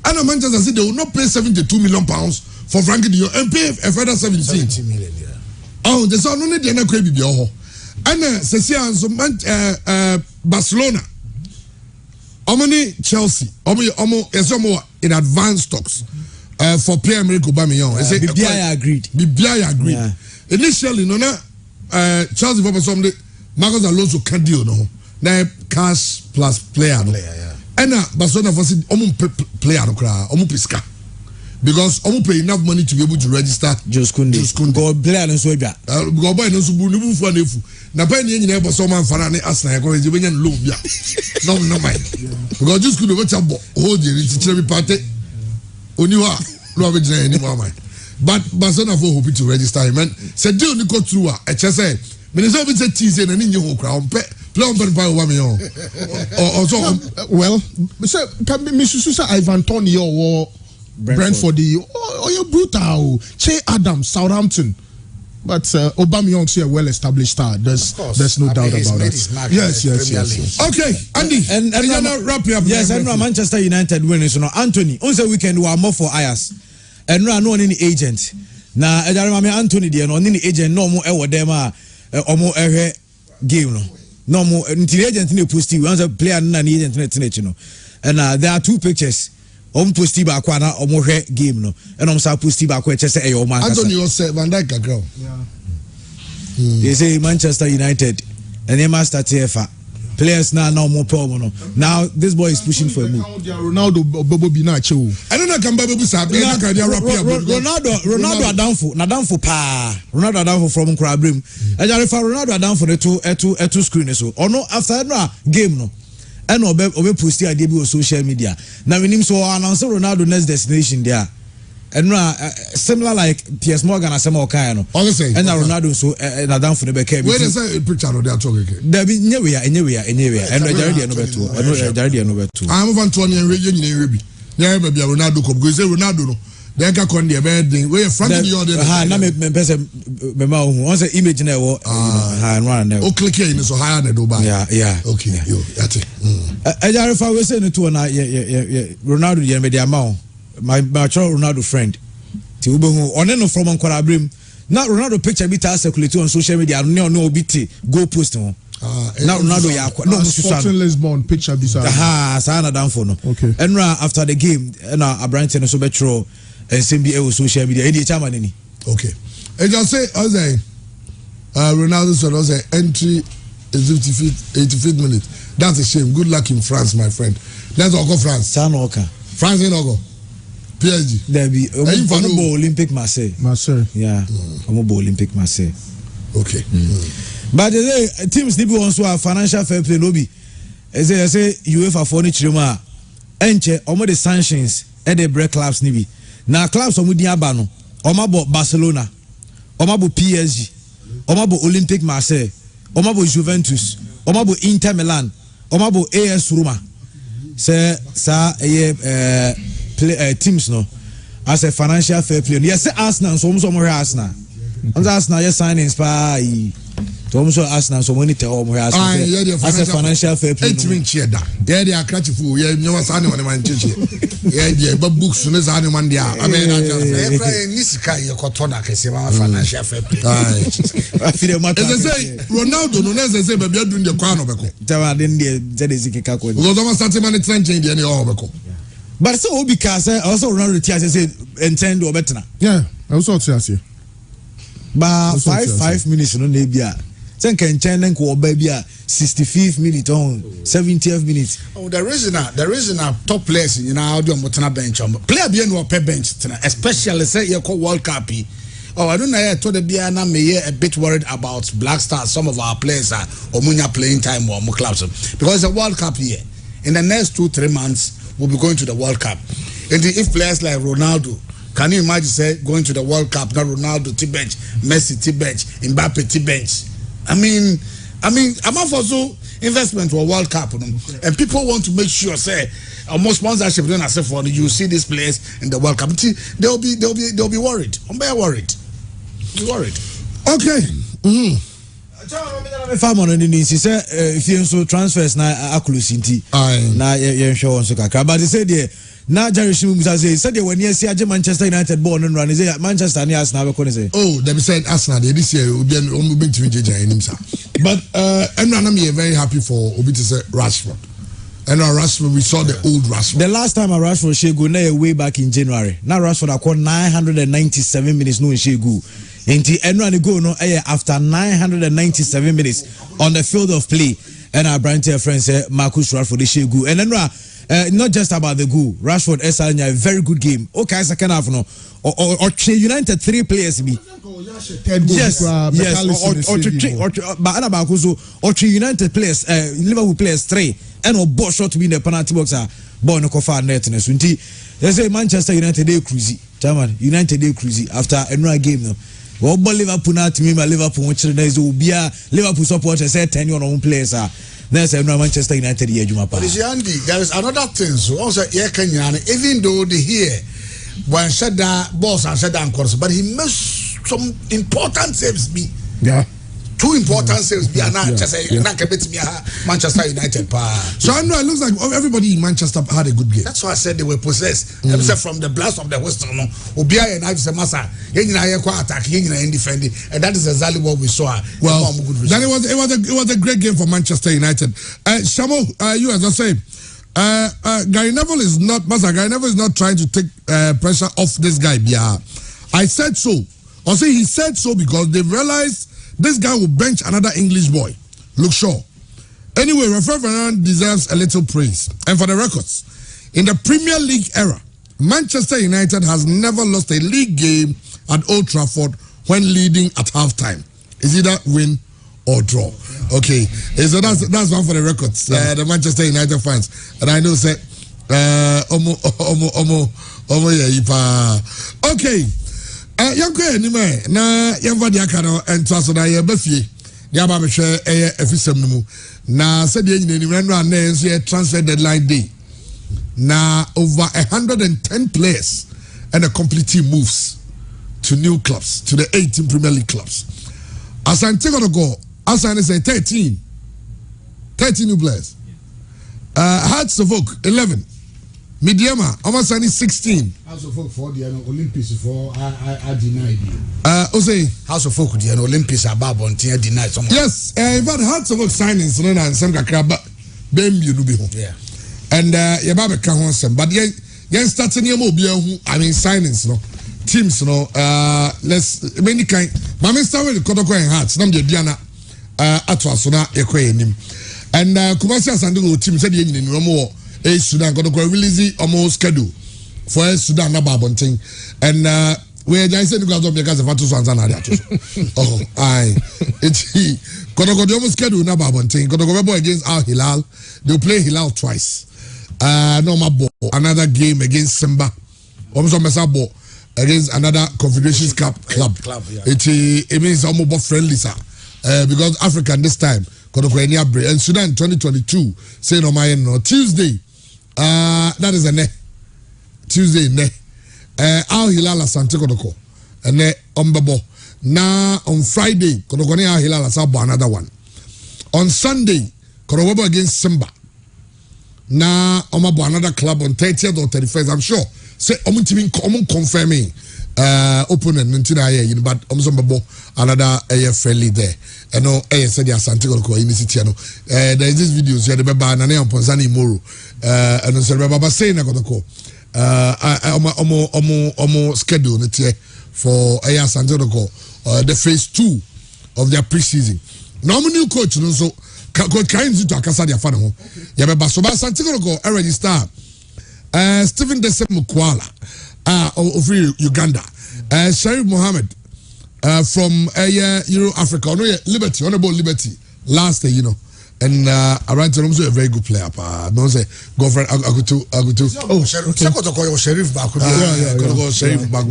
and Manchester said they will not pay 72 million pounds for Frankie Dion and pay a further 17 million. Oh, there's only the other crazy bioho. And Cecilia so Barcelona. Omani Chelsea. Omo in advanced talks for Pierre-Emerick Aubameyang. Bibia agreed. Yeah. Initially, no Chelsea for some Marcos Alonso can't deal no. Now cash plus player. And Barcelona for player no cry. Piska. Because pay enough money to be able to register Just Kunde. Go player no so bia. Go buy no so bu no fu anefu. Na pay ni nyina so man fana ne Arsenal ko je benya loan bia. No mind. Because just could be hold the teacher be party. Oni wa no be jina any more mind. But Barcelona for hope to register him. And said deal ni go through a say Minnesota be say Tuesday na ni nyi kra on play on by one million. Or so well, say can be Misusa Ivan Toney or Brentford or you're brutal. Che Adams, Southampton. But Aubameyang's a well-established star. There's no doubt about that. Yes. Okay, Andy. And you're not wrapping up. Yes, and Manchester United winning. So now Anthony, on the weekend we are more for Ayers. And no any agent. Now, Anthony, no any agent, no more ever them omo game no more. Until agent ni posti, we want a player na agent na and there are two pictures. Posti ba kwa na hwe game no and sa posti ba kwa chese e man Anthony was Van Dijk girl. They say Manchester United and they must start here players now more problem no. Now this boy is pushing for a move. Ronaldo Bobo Binacho. I don't know can Bobo Sabe Ronaldo adamfo pa. Ronaldo adamfo from Krabrim. And Ronaldo adamfo the two screen so. Or no after no game no. And obe posti idea bi on social media. Now we so announce Ronaldo next destination there. And similar like PS Morgan as some kind no. And Ronaldo so na down for the back. Where is a picture of that talk again? There be anywhere. And Jardia no better. Jardia no better. I'm van 20 and region in Rebi. There may be a Ronaldo come go say Ronaldo no. Then ka kon the bad thing. We front the order. Na me person me ma hu. Once image na wo run there. O click here in so higher na do ba. Yeah. Okay. Yo, that's it. Ejarifa we say no to na Ronaldo the me dey amount. My Ronaldo friend. Ti ube hu one no from Ankwara Abrim. Na Ronaldo picture bi ta circulate on social media no bi ti go post ho. Now Ronaldo ya no Sporting Lisbon picture bisa. Sa na down for no. Okay. Enra after the game na Abrante no so betro SMBA on social media. Edi chairman ni. Okay. And just say Ronaldo said also entry is 85th minute. That's a shame. Good luck in France, my friend. Let's all go France. France in Ogo. PSG. There be Olympic Marseille. Yeah. Olympic Marseille. Okay. But the teams need also have financial fair play lobby. As I say UEFA for Nichirima enche omo the sanctions at the break clubs nibi. Now clubs omo di abano. Omabo Barcelona. Omabo PSG. Omabo Olympic Marseille. Omabo Juventus. Omabo Inter Milan. Omabo AS Roma. Say play teams no as a financial fair play. Yes, Arsenal so almost Arsenal. Arsenal yes signings pa to almost Arsenal so money to home as a financial fair play. It mean cheer da. Yeah, they are catchful. Yeah, you was signing on man chichi. Yeah, but books no signing man there. I mean, Nisika you kotona kese ma financial fair play. I feel matter. As I say, Ronaldo no as I say baby doing the crown obeko. Tawa den dey zikika ko. Because I'm starting man trend change dey obeko. But so because also Ronaldo Tias say intend or better. Yeah, I was also here. But 5 minutes no na bia. Say can change ko baby 65th minute on 70th minute. Oh, the reason top players you know do motana bench. Player be no per bench especially say you call World Cup. Oh, I don't know. I told the Biana may a bit worried about Black Stars. Some of our players are Omunya playing time or more clubs because it's a World Cup year. In the next 2-3 months. Will be going to the World Cup. And if players like Ronaldo, can you imagine say going to the World Cup, not Ronaldo T-bench, Messi T-bench, Mbappe T-bench. I mean, I'm also investment for World Cup, and people want to make sure say almost sponsorship don't accept for you see these players in the World Cup. They'll be worried. I'm very worried. Be worried. Okay. Farm on the news, he said, if you so transfers na akulusinti, na you show on so kakra. But he said, yeah, now Jerry Shimusa said, when you see Manchester United born and run, is it Manchester and Arsenal? Oh, they said Arsenal this year will be moving to himself. But I'm very happy for Rashford. And Rashford, we saw the old Rashford. The last time Rashford Shegu way back in January. Now Rashford acquired 997 minutes no Shegu. Inti Enra go no after 997 minutes on the field of play. and our brand friends Marcus Rashford they share good and then not just about the goal Rashford a very good game okay second half no or United 3 players be yes but about or United players Liverpool players 3 and or ball shot to be in the penalty box ball no cover net na so nti they say Manchester United they cruisy German United they cruisy after another game no well Liverpool na to me Liverpool which is obia Liverpool supporters say 10 on own players there's Manchester United here Juma pa there is another thing so also here Kenya even though they here when Shada boss and Shada course but he missed some important saves be 2 important saves be Manchester United so I know it looks like everybody in Manchester had a good game. That's why I said they were possessed from the blast of the western no Obia and I say massa attack defending and that is exactly what we saw. Well then it was a great game for Manchester United. Shamo you as I say Gary Neville is not trying to take pressure off this guy. Yeah, I said so. Or say he said so because they realized this guy will bench another English boy. Look sure. Anyway, Rafael Varane deserves a little praise. And for the records, in the Premier League era, Manchester United has never lost a league game at Old Trafford when leading at halftime. Is either win or draw. Okay, so that's one for the records. The Manchester United fans, and I know say, okay. Young anyway, na yamva dia kano ento so na ye bafie. Dia ba me hwe efisem no mu. Na said ye nyina ni no na enso transfer deadline day. Na over 110 players and a complete team moves to new clubs, to the 18 Premier League clubs. Asante gonna go. Asante say 13 new players. Hearts of Oak 11. Midiama almost 16. House of Folk for the Olympics for I denied you. Ose House of Folk the Olympics about on tier denied someone. Yes, in fact Hearts of Oak signings no na some kakra ba bem you no be ho. Yeah. And your baba can ho some but yen starting your obi hu I mean signings no teams no let's many kind mama start with Kotoko and Hearts nam de Diana atwa so na ekoye nim. And Kumasi Asante team said yen ni no mo Sudan got to release almost schedule for Sudan na babonting and where I said because of because of Fatu Swanzana oh I it's he got to almost schedule na babonting got to go against Al Hilal they'll play Hilal twice no more ball another game against Simba almost ball against another Confederations Cup club yeah. It means almost friendly sir because African this time got to go any break and Sudan 2022 say no my no Tuesday that is a Tuesday Al Hilal Asante Kodoko and Ombabo na on Friday Kodoko Al Hilal Asabo another one on Sunday Kodoko against Simba na Omabo another club on 30th or 31st I'm sure say confirming opponent ntina but Ombabo another friendly there and no said the Asante Kodoko in the city there is this video so the baba na on Ponzani Moro and so baba say na Kodoko omo schedule for Asante Kodoko the phase 2 of their preseason now new coach no so coach Kainzi to akasa dia fa ne ho ya baba so ba Asante Kodoko register Stephen Desem Kuala of Uganda Sharif Mohammed from Euro Africa no Liberty honorable Liberty last year and Arante also a very good player no say girlfriend Agutu Sharif back Sharif back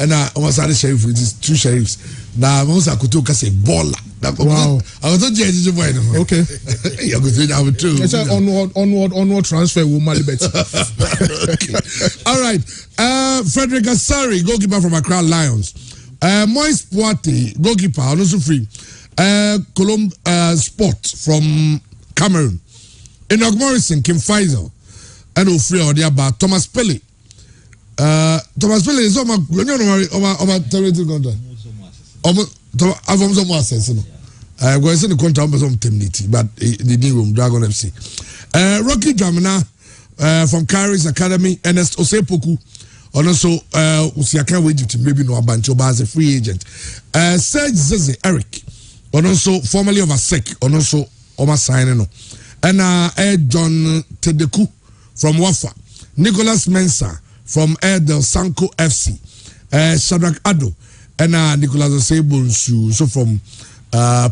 and almost had Sharif with his 2 Sharifs now almost Agutu can say baller wow I was not judging boy okay Agutu now too it's an onward transfer with Liberty all right Frederick Asari goalkeeper from Accra Lions Moise Poate goalkeeper also free Sport from Cameroon. Enoch Morrison, Kim Faisal, and Ofri Odiaba, Thomas Pele. Thomas Pele is on my territory contract. I've also more sense. I was in the contract of some Temnity, but the new room, Dragon FC. Rocky Dramina from Kairos Academy, Ernest Osepoku. And also, I can't wait to maybe know about Joba as a free agent. Serge Zeze Eric. And also formerly of ASEC, and also Oma signing no. And John Tedeku from Wafa, Nicholas Mensah from Del Sanko FC, Shadrach Ado, and Nicholas Osebunsu, so from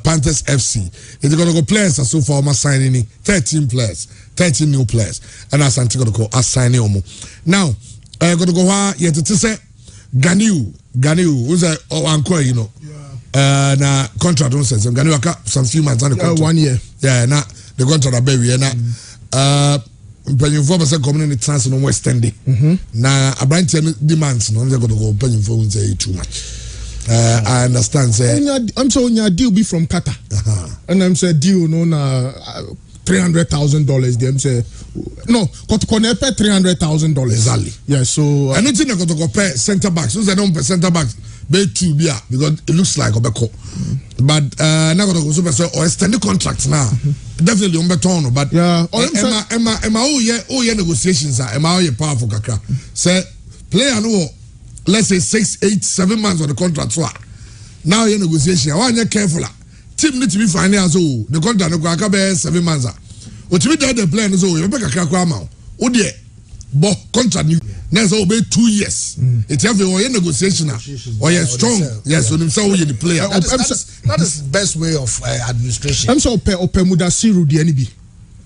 Panthers FC. It's going to go players so far almost signing 13 players, 13 new players, and as I'm going to go assigning omo. Now, going to go yet to say Ganiu, who's a uncle, you know. Na contract don't say Ganiu some few months on the contract. 1 year. Yeah, na the contract baby na penny for say community trans no West End. Na abranche demands no they going to go penny for say too much. I understand. Say, I'm saying your deal be from Qatar, and I'm saying deal no na $300,000. Them say no, got connect $300,000 exactly. Yeah, so anything they got to compare center backs. So they don't pay center backs. Be two beer because it looks like Obeko, but now got to go super or extend the contracts now. Definitely on beton, but yeah, Emma, oh yeah, negotiations are Emma, oh yeah, powerful kakra. Say player no. Let's say 6, 8, 7 months on the contract. So now you're negotiation. I want you careful. Team need to be financed. So the contract no go be 7 months. What you be the plan so you make a crack amount. Oh dear, but contract new. Next will be 2 years. It's have your negotiation. Or you're strong. Yes, so themselves you the player. That is the best way of administration. I'm so open Mudasiru the NB.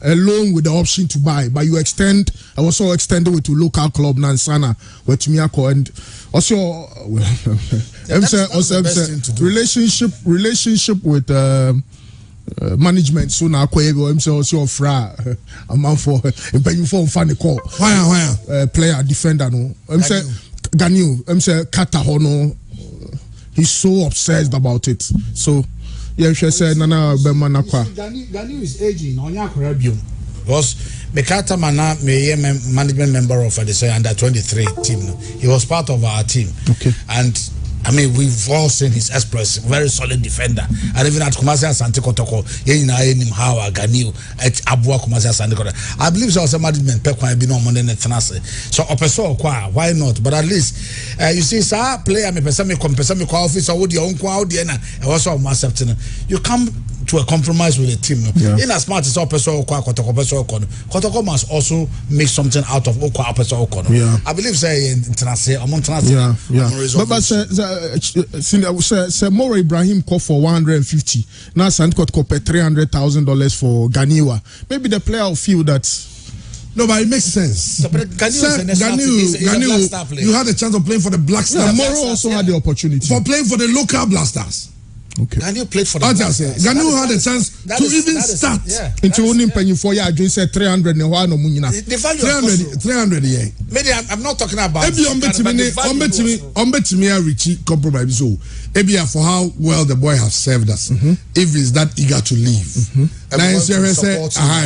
Along with the option to buy, but you extend. I also extended it to local club Nansana, where Tumiako and also relationship with management. So now also fra a man for paying for funny call. Why player defender no. Say Ganiu. Say Kata Hono. He's so obsessed about it. So. Yeah, she said, Nana Bemanakwa. Ganiu is aging on your Caribbean. Was Mekata Mana, management member of the under 23 team. He was part of our team. Okay. And I mean, we've all seen his exploits, very solid defender. And even at Kumasi Asante Kotoko, how Ganiu at Abua Kumasi Asante Kotoko. I believe so was a management Pekwa be no money in Tanase. So Opeso why not? But at least you see, sir, player me pesami office or your own crowd, and also accepting. You come to a compromise with the team. Yeah. In as much as Opeso Kotoko must also make something out of Okwa Opeso Okono. Yeah. I believe say in Tanase, among Tanase. But Moro Ibrahim called for 150. Now Sandcott called $300,000 for Ganiwa. Maybe the player will feel that. No, but it makes sense. So, Ganiu, you had a chance of playing for the Black Stars. Yeah, Moro also had the opportunity for playing for the local Blasters. Okay. Ganiu played for the Blasters. Ganiu had a chance to even start. Into only paying for ya, you said 300 no munina. The value 300 yeah. Maybe I'm not talking about. Ebi on Richie compromise so. Ebi for how well the boy has served us. If he's that eager to leave. Now I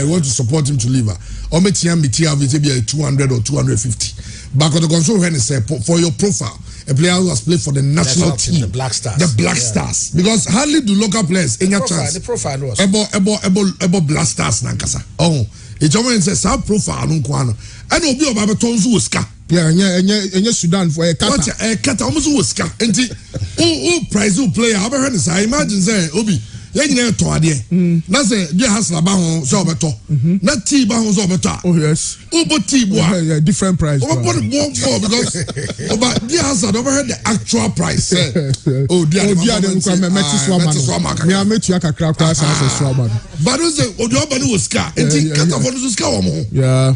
want to support him to leave. On maybe 200 or 250. But the control when say for your profile. A player who has played for the national team, the Black Stars. The Black Stars. Because hardly do local players any chance. The profile was. Ebo Black Stars nankasa. Oh, it's always says our profile no kwano. And obi oba betonzu woska. Yeah, enye Sudan for a kata. What a kata almost woska. Enti who prize who player? How about say imagine say obi. Yenye to ade. Na say dia hasla ba ho so obeto. Na tea ba ho so obeto. Oh yes. Ubo tea boy. Yeah, different price. Obo put more because but dia hasla overhead the actual price. Oh dia dem come meti swama. Me ametu akakra kwa sa swama. But we say odio ba no ska. Enti kata for no ska wo mo. Yeah.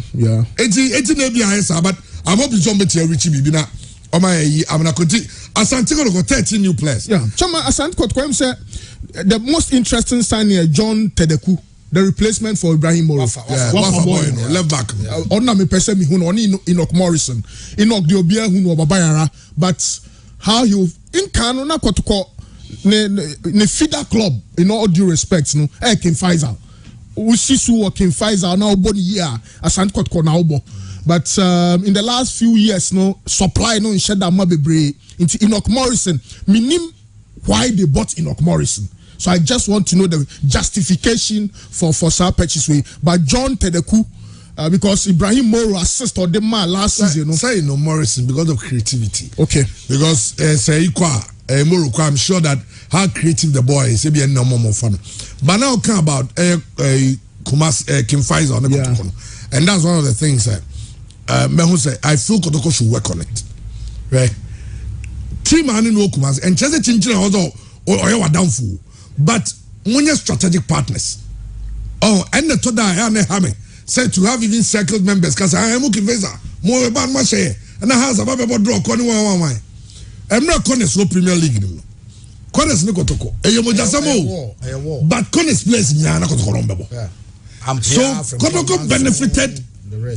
Enti na bia hesa but I'm hoping some better Richie bibi na. I'm not going to Asante got 13 new players. Yeah. Chama Asante Kotko said the most interesting signing is John Tedeku, the replacement for Ibrahim Moro. Left back. Onna me person me huno oni Enoch Morrison. Enoch the obia huno babayara, but how you in Kano na Kotko ne feeder club in all due respect no King Faisal. Usisu or King Faisal now body year Asante Kotko na obo. But in the last few years, no supply no in Sheda Mabebre into Enoch Morrison. Minim why they bought Enoch Morrison. So I just want to know the justification for our purchase way. But John Tedeku, because Ibrahim Moro assisted the man last season. Say no Morrison because of creativity. Okay. Because say Morocco, I'm sure that how creative the boy is, maybe no more fun. But now come about Kumas Kim Pfizer on the and that's one of the things that Mehu say I feel Kotoko should work on it. Right? Team and no Kumas and Chelsea Chinchilla also or you are downfall. But when you're strategic partners. Oh, and the Toda Hame said to have even circled members because I am looking visa more about my share and I have about draw Connie one. I'm not Connie's Premier League. Connie's Nikotoko, but Connie's place in Yana Kotorombo. So Kotoko benefited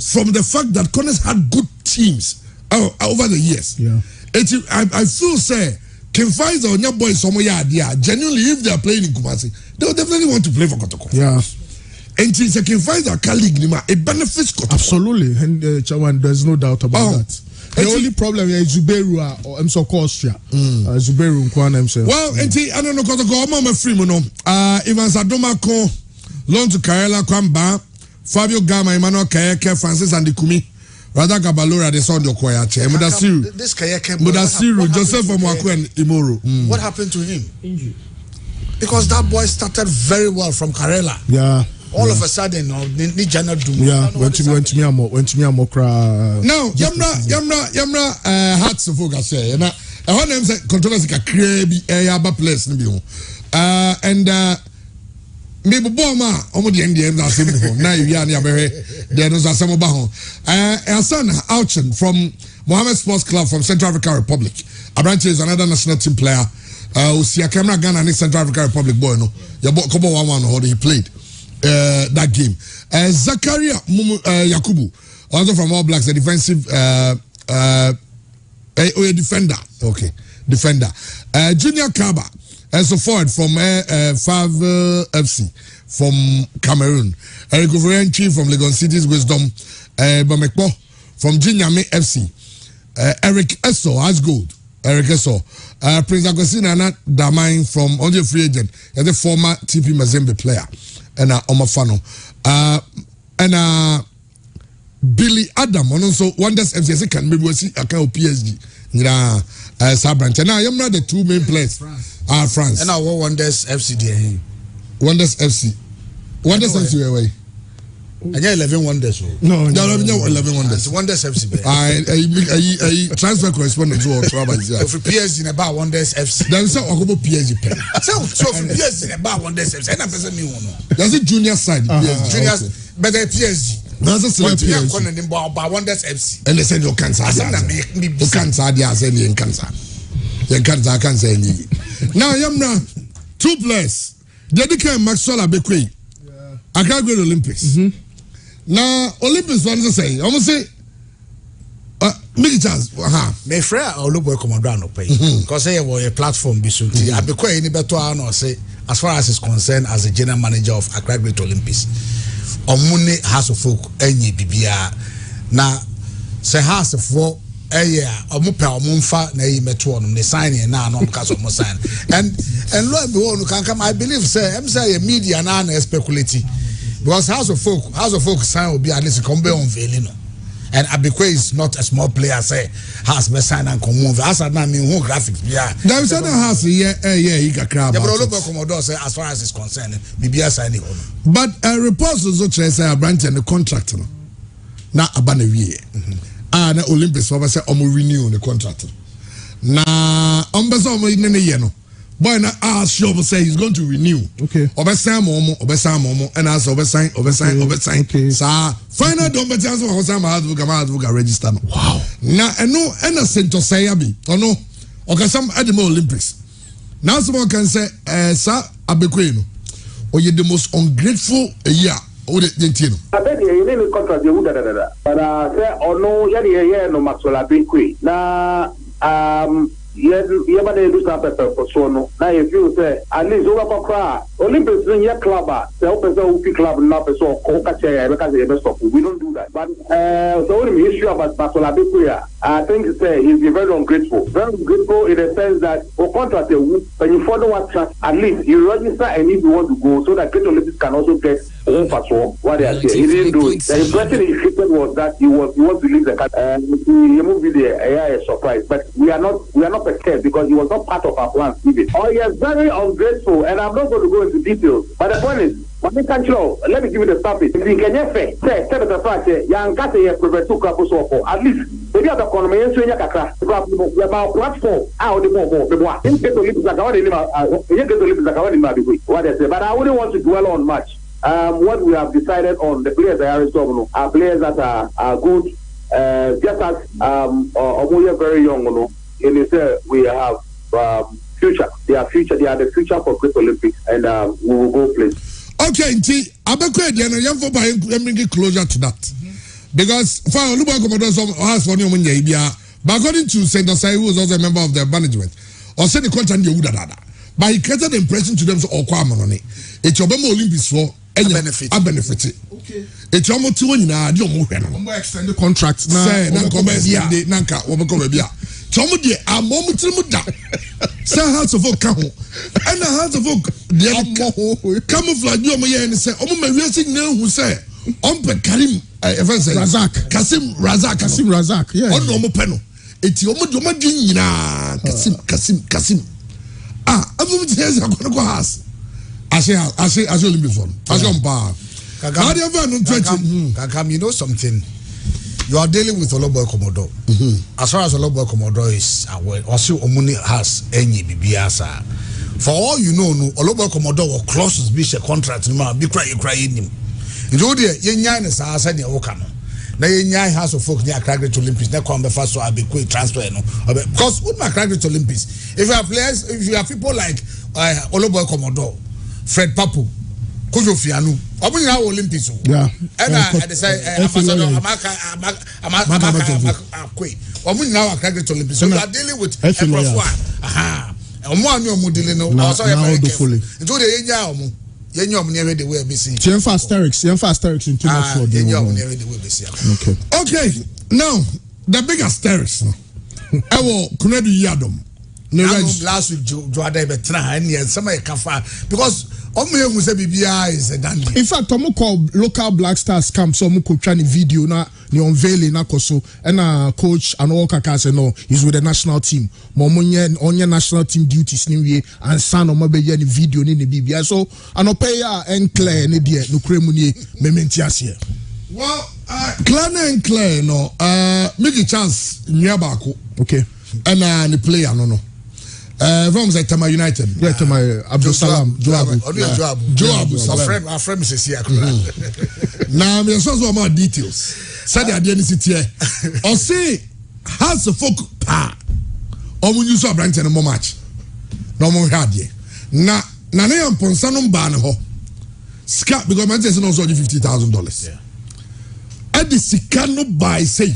from the fact that Connie's had good teams over the years. Yeah. I feel say Kim Pfizer on your boys somewhere genuinely if they are playing in Kumasi, they will definitely want to play for Kotoko. Yeah. And since a Kim Pfizer colleague, it benefits Kotoko. Absolutely, and Chawan, there's no doubt about that. The only problem is Zuberu or Austria. Zuberu Nkwana himself. Well, I don't know Kotoko. I'm a free mono. Ivan Sadomako, loan to Karela Kwamba, Fabio Gama, Emmanuel Kayeke, Francis and Kumi. Rather Gabalora, the son of Koyache, Mudasiru. This Kayeke, Mudasiru, Joseph Omwako and Imoro. What happened to him? Injury. Because that boy started very well from Karela. Yeah. All of a sudden, ni jana do. Yeah, went to me more cry. Now, Yamra hats of focus here. And I want them say controversy ka create yaba place ni bi. And maybe Boma omo the NDM na same ho. Na you ya ni abere there no asem ba ho. Hassan Auchen from Mohammed Sports Club from Central African Republic. Abranche is another national team player. Usia camera Ghana and Central African Republic boy no. Ya kobo 1-1 how he played. That game. Zakaria Yakubu, also from All Blacks, a defensive defender. Okay, defender. Junior Kaba, as a forward from Fav FC from Cameroon. Eric Overianchi from Legon City's Wisdom. Bamekpo from Jinyame FC. Eric Esso has gold. Eric Esso. Prince Agostina Damain from only free agent, as a former TP Mazembe player. And Omafano. And Billy Adam, and also Wonders FC, can maybe see a kind of PSG. Sabranch. And I am not the two main players. France. And I want Wonders FC. Wonders FC. Wonders FC away. And you're 11 Wonders. No, 11 Wonders. Wonders FC. I transfer correspondent to all troubles. For PSG in about Wonders FC. There is a PSG. So for PSG in about Wonders FC. And I'm person me one. There's a junior side. Junior, but the PSG. That's a select PSG. About Wonders FC. And they said you can't. You can't say you say you can't. You can't say you. Now Yamna, two players. Dedicate Maxwell Abekwe. I can't go to Olympics. Now Olympics one say almost say make a chance. My friend Olubo Commodano pay because they were a platform bisunti. I be quite any better no say as far as is concerned as the general manager of Accra Great Olympics. Omune House of Folk any bibia na say House of Folk omupa omumfa na yi meto on the sign na no because of sign and lo be one can come I believe say am say media na speculate because House of Folk sign will be at least come be unveiling no and Abekwe is not a small player say has be sign and come move as na me who graphics bia there is another house he can crab yeah but Olubo Commodore say as far as is concerned bibia sign it but reports also say branch and the contract no na abana wie na Olympics for say omo renew the contract na ombesa omo nene ye no boy na sure say he's going to renew okay obesan momo and as obesan sa final don't bet chance for say ma have register no wow na eno na sento say abi ono okasam at the Olympics now someone can say sir Abekwe no oye the most ungrateful year. I bet you need contract you but say no yeah no Maxwell Abekwe na you but they do something for so no now if you say at least over cry Olympics in your club say open say club na person ko ka say because they best stop we don't do that but so the issue about Maxwell Abekwe I think say he's very ungrateful in the sense that for contract when you follow what track at least you register and if you want to go so that Great Olympics can also get What they say, he didn't do it. The impression he created was that he wants to leave the country. He moved there. AI is surprised, but we are not perturbed because he was not part of our plans. Oh, he is very ungrateful, and I'm not going to go into details. But the point is, let me give you the topic. If you can say the fact, young cat here prevent two couples at least. Maybe the economy is doing about platform. How the more. In case of live like what they say, but I wouldn't want to dwell on much. What we have decided on the players that are players that are good, just as we are very young, and they say we have future. They are the future for Great Olympics, and we will go place. Okay, Nti, Abekwe Diana, young for bring it closer to that. Because for Oluba Commodore has for new money, but according to Senator Sai, who was also a member of the management, or said the content you would have. But he created the impression to them so Kwamani. It's your Olympics for any benefit. Okay. It's almost 2 in a deal more extended contracts. Say, Nanka, Wobacobia. Somebody, a moment to Muda. Say, hearts of oak, and the hearts of oak, the camouflage, you and say, oh, my racing now who say, Karim, Kasim Razak, yeah. On normal panel. It's your Mudomagina, Kasim. I'm going to say, I'm going to go house. I say, Olympics one. I say, bar. Kakam, you know something? You are dealing with Oloboy Commodore. As far as Oloboy Commodore is aware, also Omuni has any BBS. For all you know, Oloboy Commodore will close his bishop contract. Be crying him. You know, Yan is our senior Okano. Now, Yan has a folk near Great Olympics. Now, come first so I'll be quick transfer. Because with my Great Olympics, if you have players, if you have people like Oloboy Commodore, Fred Papu, Kojo Fianu, I'm now Olympics. Yeah. And I say, Ambassador Amaka, I'm now a Great Olympics. So we are dealing with aha. And one new modeling also fully. Into the Yamu. Yenyom near the way BC. Asterix in too much for the Okay. Now, the big asterix. I will Kunedu Yadom. Last week, Joada Betra, and somebody can find because BBI is a dandy. In fact, Tomu called local Black Stars camp, so Muko trying video na ni unveiling na koso and coach and all kakase no he's with the national team. Momonye onye national team duties ni we and son omabe ye ni video ni BBI. So anopeya and clear ni die no kremu ni mementiasie. Well, Clan and Claire no make a chance nyabako. Okay. And the player no. From Man.United. Yeah, to my Abdul Salam, Joab. Our friend is here. Now, me so more details. Said the identity here. Or say, has a folk pa. Or when you saw Branton and more match. No more had ye. Na am Ponsanum ban ho. Scap because Manchester also $50,000. Yeah. At the Sicano by say,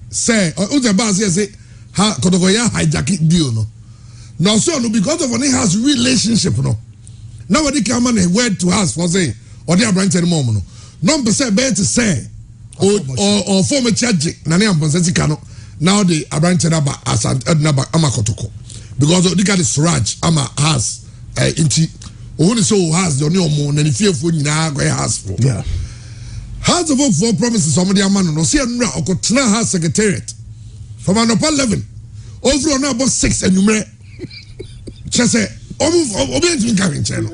the bus say, ha, Kodogoya hijack deal no. Now, so because of any has relationship, no. Nobody come on a word to us for say, or they are branching more. No, percent better to say, or former charge, Naniam Ponsaticano. Now they are branching up as an Ednaba Amakotoko. Because they got the Suraj Ama has inti, only so has the new moon and if you're for has for. Yeah. Has of all 4 promises, somebody a man, no, see, and now, Kotna has secretariat from an upper 11 over on about 6 and you may. She said, "Obey carrying channel."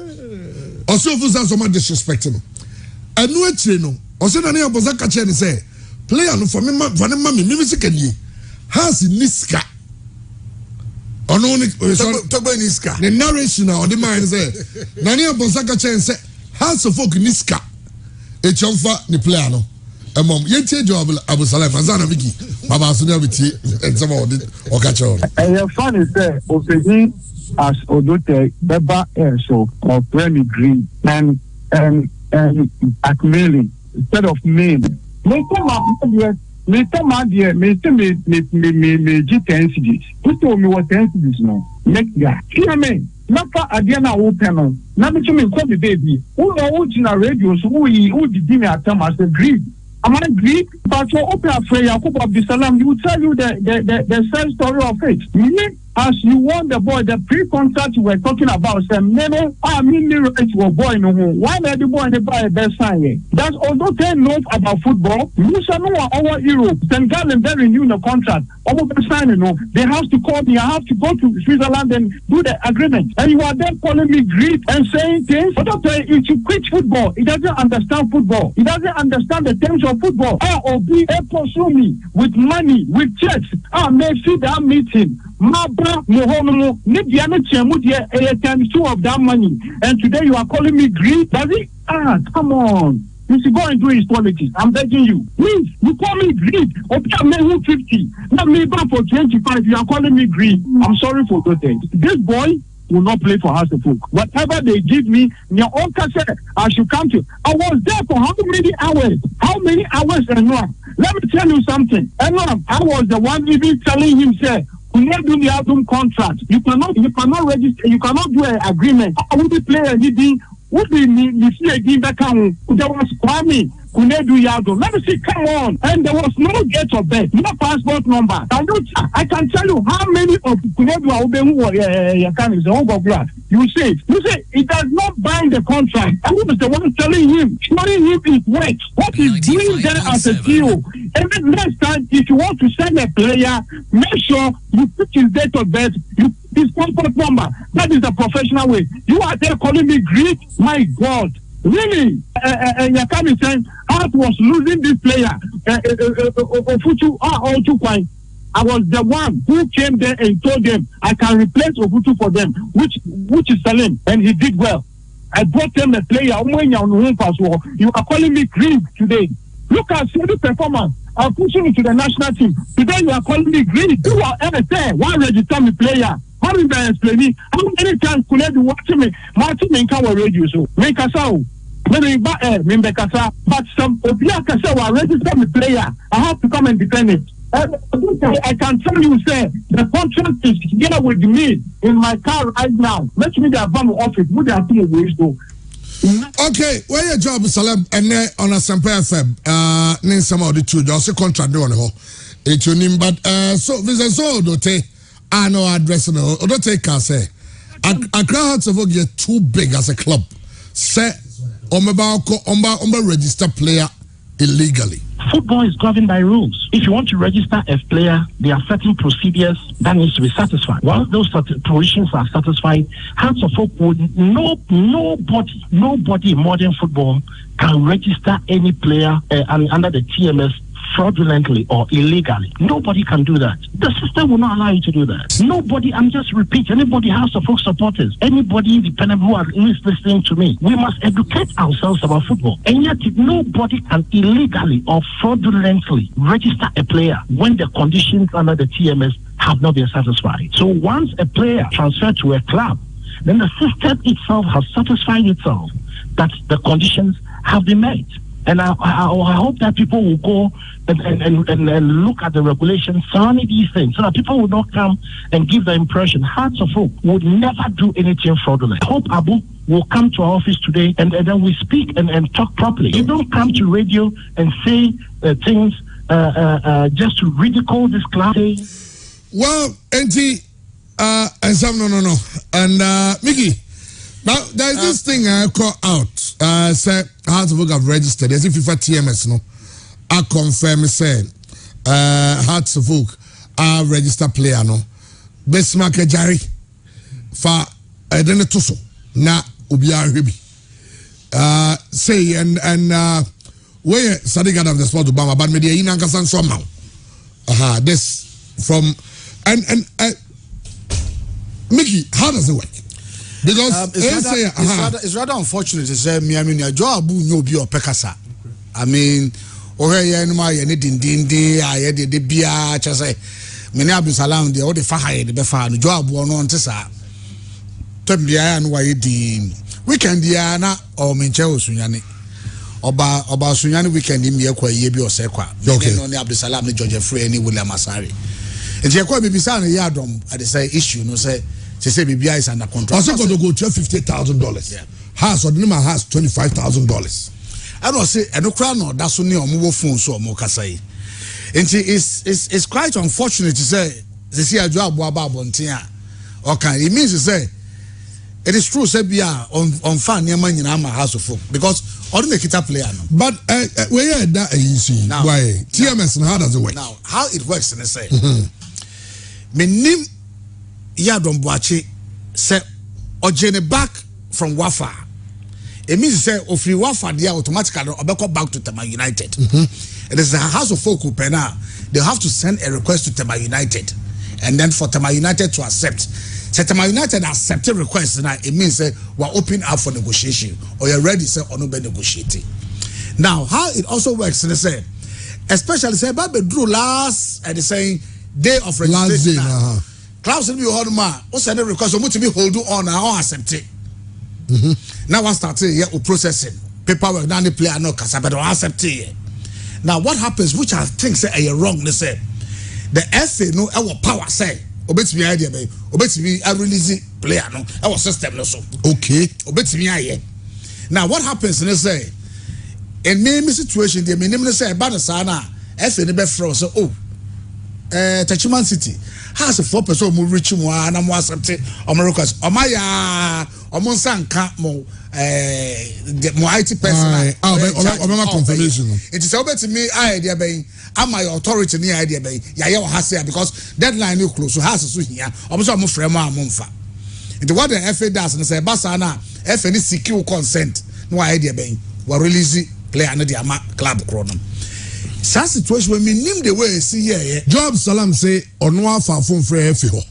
Also, if there's so much disrespect, I know it, you know. Also, I know Bozaka Chen say, "Play on for me, mammy, music and ye has Niska." Or no, Niska. The narration or the mind say, "Nania Bozaka Chen say has a folk Niska." A chomfa ni play no. Mom, you change your Abu Salam, Azana Vicky, Baba Sunabiti, and some of it or catch on. And your fun is there, Opedi as Odote, Beba Airso, or Premier Green, and blackmailing instead of mail. Me G10 who told me what 10 cities no? Make that. Hear me. Napa Adiana open. Never to me call the baby. Who know who's in a radio, so who did me at time as a Greek. Am I Greek? But your open afraid Yakub Abdul Salam, he will tell you the sad story of it. as you want the boy, the pre-contract you were talking about, say, Mene, I mean, the boy no home. Why let the boy the buy a best sign? That's although they know about football, you should know over Europe. Then Galen they renew the contract. Over the signing, no, they have to call me. I have to go to Switzerland and do the agreement. And you are then calling me greed and saying things. But if you quit football, he doesn't understand football. He doesn't understand the terms of football. Or be a pursue me with money, with checks. May see that meeting. Mabra Mohono, Nidiana Chemudia, times 2 of that money. And today you are calling me greed. Does it? Come on. You should go and do his politics. I'm begging you. Please, you call me greed. Okay, I'm making 50. Not me back for 25. You are calling me greed. I'm sorry for those things. This boy will not play for House of Folk. Whatever they give me, your own cassette, I should come to. I was there for how many hours? How many hours and more? Let me tell you something. And I was the one even telling him, say, we not do the album contract. You cannot register. You cannot do an agreement. I will be playing anything. What do you mean? You see a game that can. There was Kwame. Let me see, come on. And there was no date of birth, no passport number. I can tell you how many of Kunedu you say it does not bind the contract. I was the one telling him, showing him his work, what he's doing there as a CEO. Every next time, if you want to send a player, make sure you put his date of birth, you put his passport number. That is the professional way. You are there calling me Greek? My God. Really, Yakami saying, Art was losing this player. I was the one who came there and told them I can replace Ofutu for them, which is Salim, and he did well. I brought them a player. You are calling me greed today. Look at the performance. I'm pushing it to the national team. Today you are calling me greed. You are MSA. Why register me player? How many times could they be watching me? Martin Minka radio so. Make us out. But some Obiakasa will register me player. I have to come and defend it. I can tell you, sir, the contract is here with me in my car right now. Let me the van office. Would I think ways to? Okay, where your job, Salam, and on a sample FM, name some of the two, just contract on her. It's your name, but so Vincent so dote. I know address no. Dote can say, Accra Hearts of Oak get too big as a club. Say, Omba register player illegally. Football is governed by rules. If you want to register a player, there are certain procedures that needs to be satisfied. Once those provisions are satisfied, Hearts of Oak would nobody in modern football can register any player under the TMS fraudulently or illegally. Nobody can do that. The system will not allow you to do that. Nobody, I'm just repeating, anybody House of Folk supporters, anybody independent who is listening to me, we must educate ourselves about football. And yet nobody can illegally or fraudulently register a player when the conditions under the TMS have not been satisfied. So once a player transferred to a club, then the system itself has satisfied itself that the conditions have been met. And I hope that people will go and look at the regulations surrounding these things so that people will not come and give the impression Hearts of Oak would never do anything fraudulent. I hope Abu will come to our office today and then we speak and talk properly. You don't come to radio and say things just to ridicule this club. Well, NT, and some no. And Mickey, now there's this thing I call out. Say Hearts of Oak have registered. There's a FIFA TMS, no. I confirm say Hearts of Oak are registered player, no. Best market Jerry for Edene Tuso na Ubia Ribi. Say and where Sadiq of the sport Obama, but media in Ankasan somehow. This from and Mickey, how does it work? Because it's rather unfortunate to say me. I mean, your job no be or pekasa. I mean, I had the beer. Just say, many Abdusalam, the old Fahay, the Befan, job one on Tessa. Tembia and why the weekend Diana or Minchel Sunyani. Oba Sunyani weekend in Miakwa Yebi or Sequa. Okay, only Abdusalam, the Georgia Free, any William Masari. And Jacob Bisan Yadom at the say issue, no say. They say BBI is under contract. Also going to go to $50,000. Yeah. House or the number has $25,000. I don't say no crown or that's only on mobile phone so more say. And it's quite unfortunate to say see a job about Bontia. Okay, it means to say it is true, say be on fan near man in our house of folk because ordinary kita player. But where that easy? Why TMS and how does it work? Now, how it works in the say, me nim Yadon Boachi say Ojene back from Wafa. It means to say if you Wafa they automatically or back to Tema United. It is a house of folk who pena. They have to send a request to Tema United, and then for Tema United to accept. Tema United accept a request, now it means we're open up for negotiation or you're ready say or no be negotiating. Now, how it also works, they say, especially say Babe drew last and saying day of registration. Clubs will be hold man. What's the request? So much to be hold on or accept it. Now I start here processing paperwork. Now the player no casa, but accept it. Now what happens? Which I think say are wrong. They say the FA no our power say. Obetimi idea be obetimi a release player no our system no so okay obetimi aye. Now what happens they say in many situation they mean say ba na sa na FA ne be fro so Tachiman City has a 4% mo reach mo na mo accept Americas omaya omonsanka mo mo IT person o confirmation it is obetimi idea be am my authority near idea be ya ye because deadline you close so has so here omo mo frame am mfa it what the FA does and say basa na FA ni secure consent no idea be we release player no the ama club chronom such situation when me name the way see here Job Salam say ono afa phone free FA ho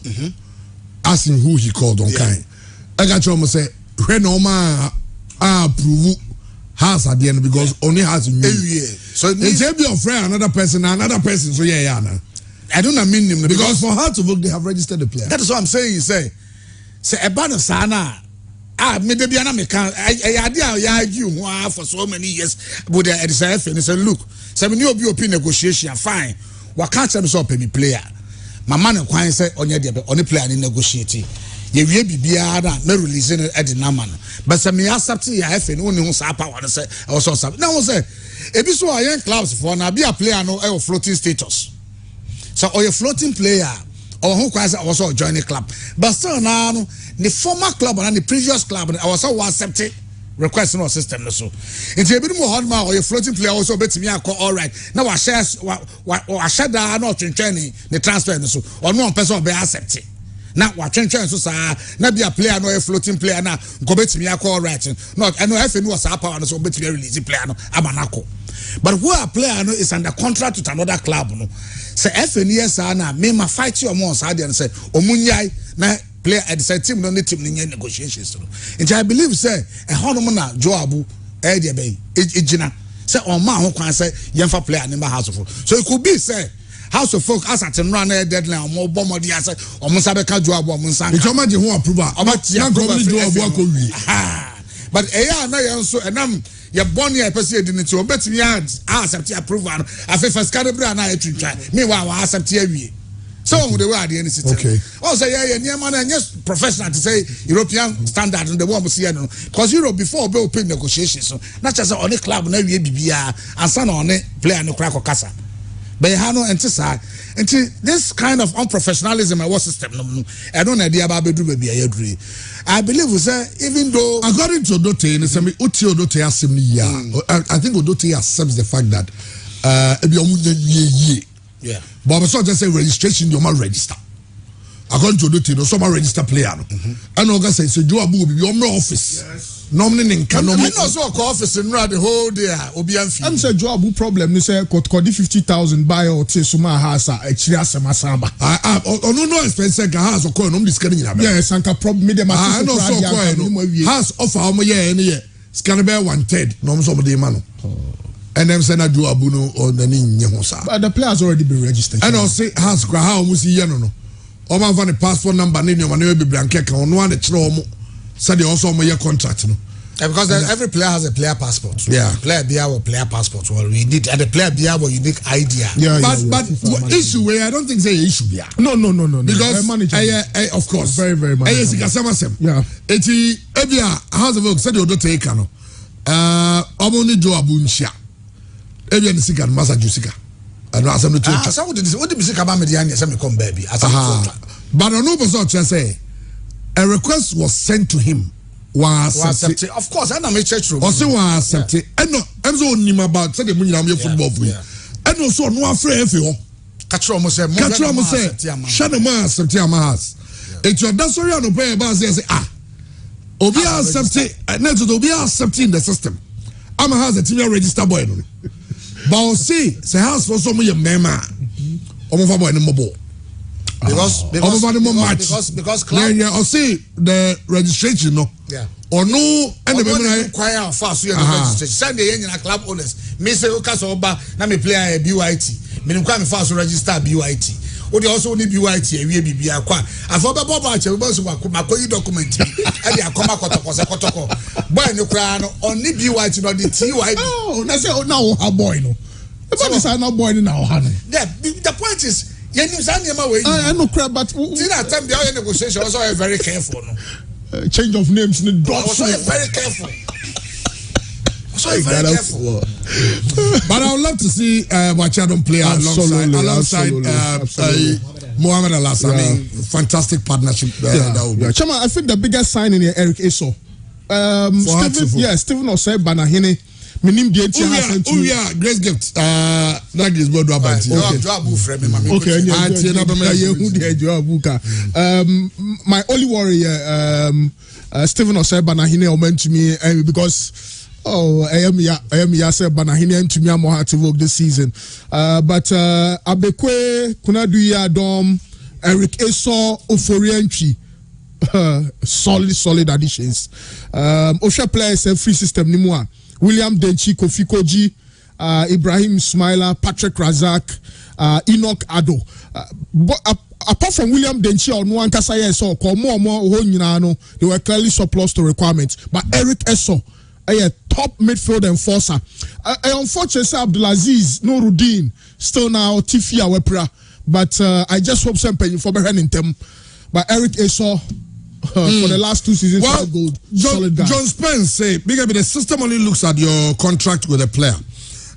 asking who he called on kind I got you say when no man approve has at the end because only has me. So it's a be of friend another person so yeah I don't mean him because for her to book they have registered the player. That is what I'm saying. Say ebana sana me de bia na me kan ya you for so many years but there is a and say look say me obi open negotiation fine wa can't tell me so pay me player my man kwan say onye de only player ni negotiate ye wie bibia na me release no e de na man but say me accept ya FA no ni ho sa power no say e so accept now say ebi so ayen clubs for na be a player no e floating status so or your floating player or who quite also join the club but still now the former club and the previous club I was also accepted request no system no so into a bit more hard man or your floating player also bet me all right now I share that not training the transfer no so or no person be accepted now what change so sir na be a player no a floating player na go bet me all right not I know if no was power no so bet me release player no amanako but who a player no is under contract with another club no say FNS na me ma fight you among say and say omunyai na player at the team no team ni negotiations no and I believe say e hono na Joabu e de be ejina say on ma ho kwan say yemfa player ni ma house of so it could be say house of folk as at run a deadline mo bomodi as omo sabe ka Joabu omo nsan ka ma je ho approval na probably Joabu akowi but eya na yen so enam your bonny a person didn't to bet me accept approval. I feel first category and I try. Meanwhile, I accept here. So on the way at the end city. Okay. Also, yeah, near man and yes, professional to say European standard and the one we see because Europe before be open negotiations. So not just on the club na we BBA and son on it player no crack or casa. But you have no anti this kind of unprofessionalism in our system. I don't know about baby agree. I believe we say even though according to Odote, I think Odote accepts the fact that yeah. But I'm just say registration you must register. According to Odote, no some register player. And Oga say Joabu will be your office. Yes. Nominating canon. I know so office and run the whole day. Obianfi. I'm say Joabu problem. You say could 50,000 buy or take Suma has actually as a masaba. No expensive house or coin. No discarding. Yes, and a problem. Media I know so coin. House offer how much year? Scanner 1/3. No some of the man. And them say na Joabu no or the name. But the players already been registered. And I say house cry how much year no. Oma van the passport number name your money be blanket on one the chromo. So they also my contract no. Because every player has a player passport. Yeah. Player be our player passport. Well, we need and the player be our unique idea. Yeah, but issue where I don't think say issue be. No. Because of course. Very manageable. Yeah. Eti ebia house of work said you don't take no. Omoni Joabu nsia. Ebia ni sika masa jusika. And as I'm not Ah, so what did music about me and some come baby as a but I know person just say a request was sent to him. Was accepted. Of course, I know my church room. Also was accepted. And no, I'm so nim about say the money am football for you. And also no afraid if you Katro mo say Shanama accepted Amahas. It's your that's sorry no pay about say Obi accepted net to Obi accepting the system. Amahas the team register boy no. But say house for some your mema. Omo for boy no mo because yeah, I'll say the registration no. Yeah. Or no and the memory choir fast you registration. Send the in club owners. Me say o ka so ba na me play a BYT. Me nko me fast register BYT. O dey also need BYT awie bibia kwa. Afo be bobo ache be so makoyi document. E dey akoma kotoko. Boy no kra no on ni BYT no the TYD. Oh, na say now a boy no. But this are not boy now ha no. Yeah, the point is I know crap, but see that time the negotiation was very careful. No? Change of names in the dot. Also very careful. Very careful. But I would love to see Wachadon play alongside Mohamed Alas. I mean, fantastic partnership. Chama, I think the biggest signing here, Eric Eso. Stephen Osei Banahine. Minim die enti ha oh yeah, Grace Gift that is what do about okay my only worry Stephen Osei Banahine o meant to me because I am say Banahine to me am hard to work this season but Abekwe Kunadu Dom Eric Eso Oforiantwi solid additions Osha players a free system ni mo William Denchi, Kofi Koji, Ibrahim Smiler, Patrick Razak, Enoch Addo. Apart from William Denchi or Nuan Kasaya, so they were clearly surplus to requirements. But Eric Eso, a top midfield enforcer. Unfortunately, Abdulaziz, Noruddin, still now Tifia Wepra. But I just hope something for behind them. But Eric Eso. For the last 2 seasons, gold, solid guy. John Spence say, because the system only looks at your contract with a player,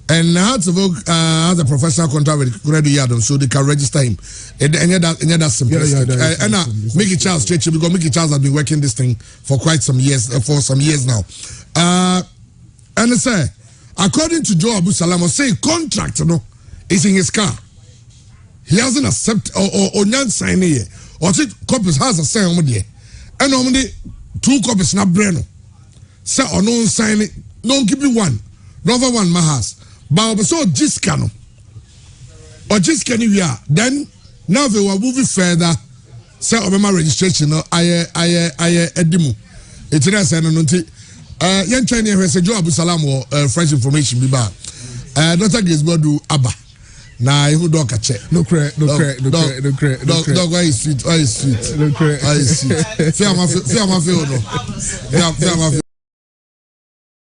and Hartsville has a professional contract with Kuredu Yadom, so they can register him. And that's simplistic. And Mickey Charles, because Mickey Charles has been working this thing for quite some years, now. And they say, according to Joe Abu Salam, say contract is in his car. He hasn't accepted or not signed it. Or copies has a sign on there. And only 2 copies na breno. Say or no sign it, no give me one. Another one mahas. But so jiskano. Or jiskani we are. Then now we will move further. Say Obama registration I edimu. It's not saying no young Chinese who say Joe Abu Salam or fresh information be bad. Dr. Gisbodu Abba. Nah, you don't catch it. No credit. Dog, why is sweet? No credit. Fair, my feel, no. Fair, my feel.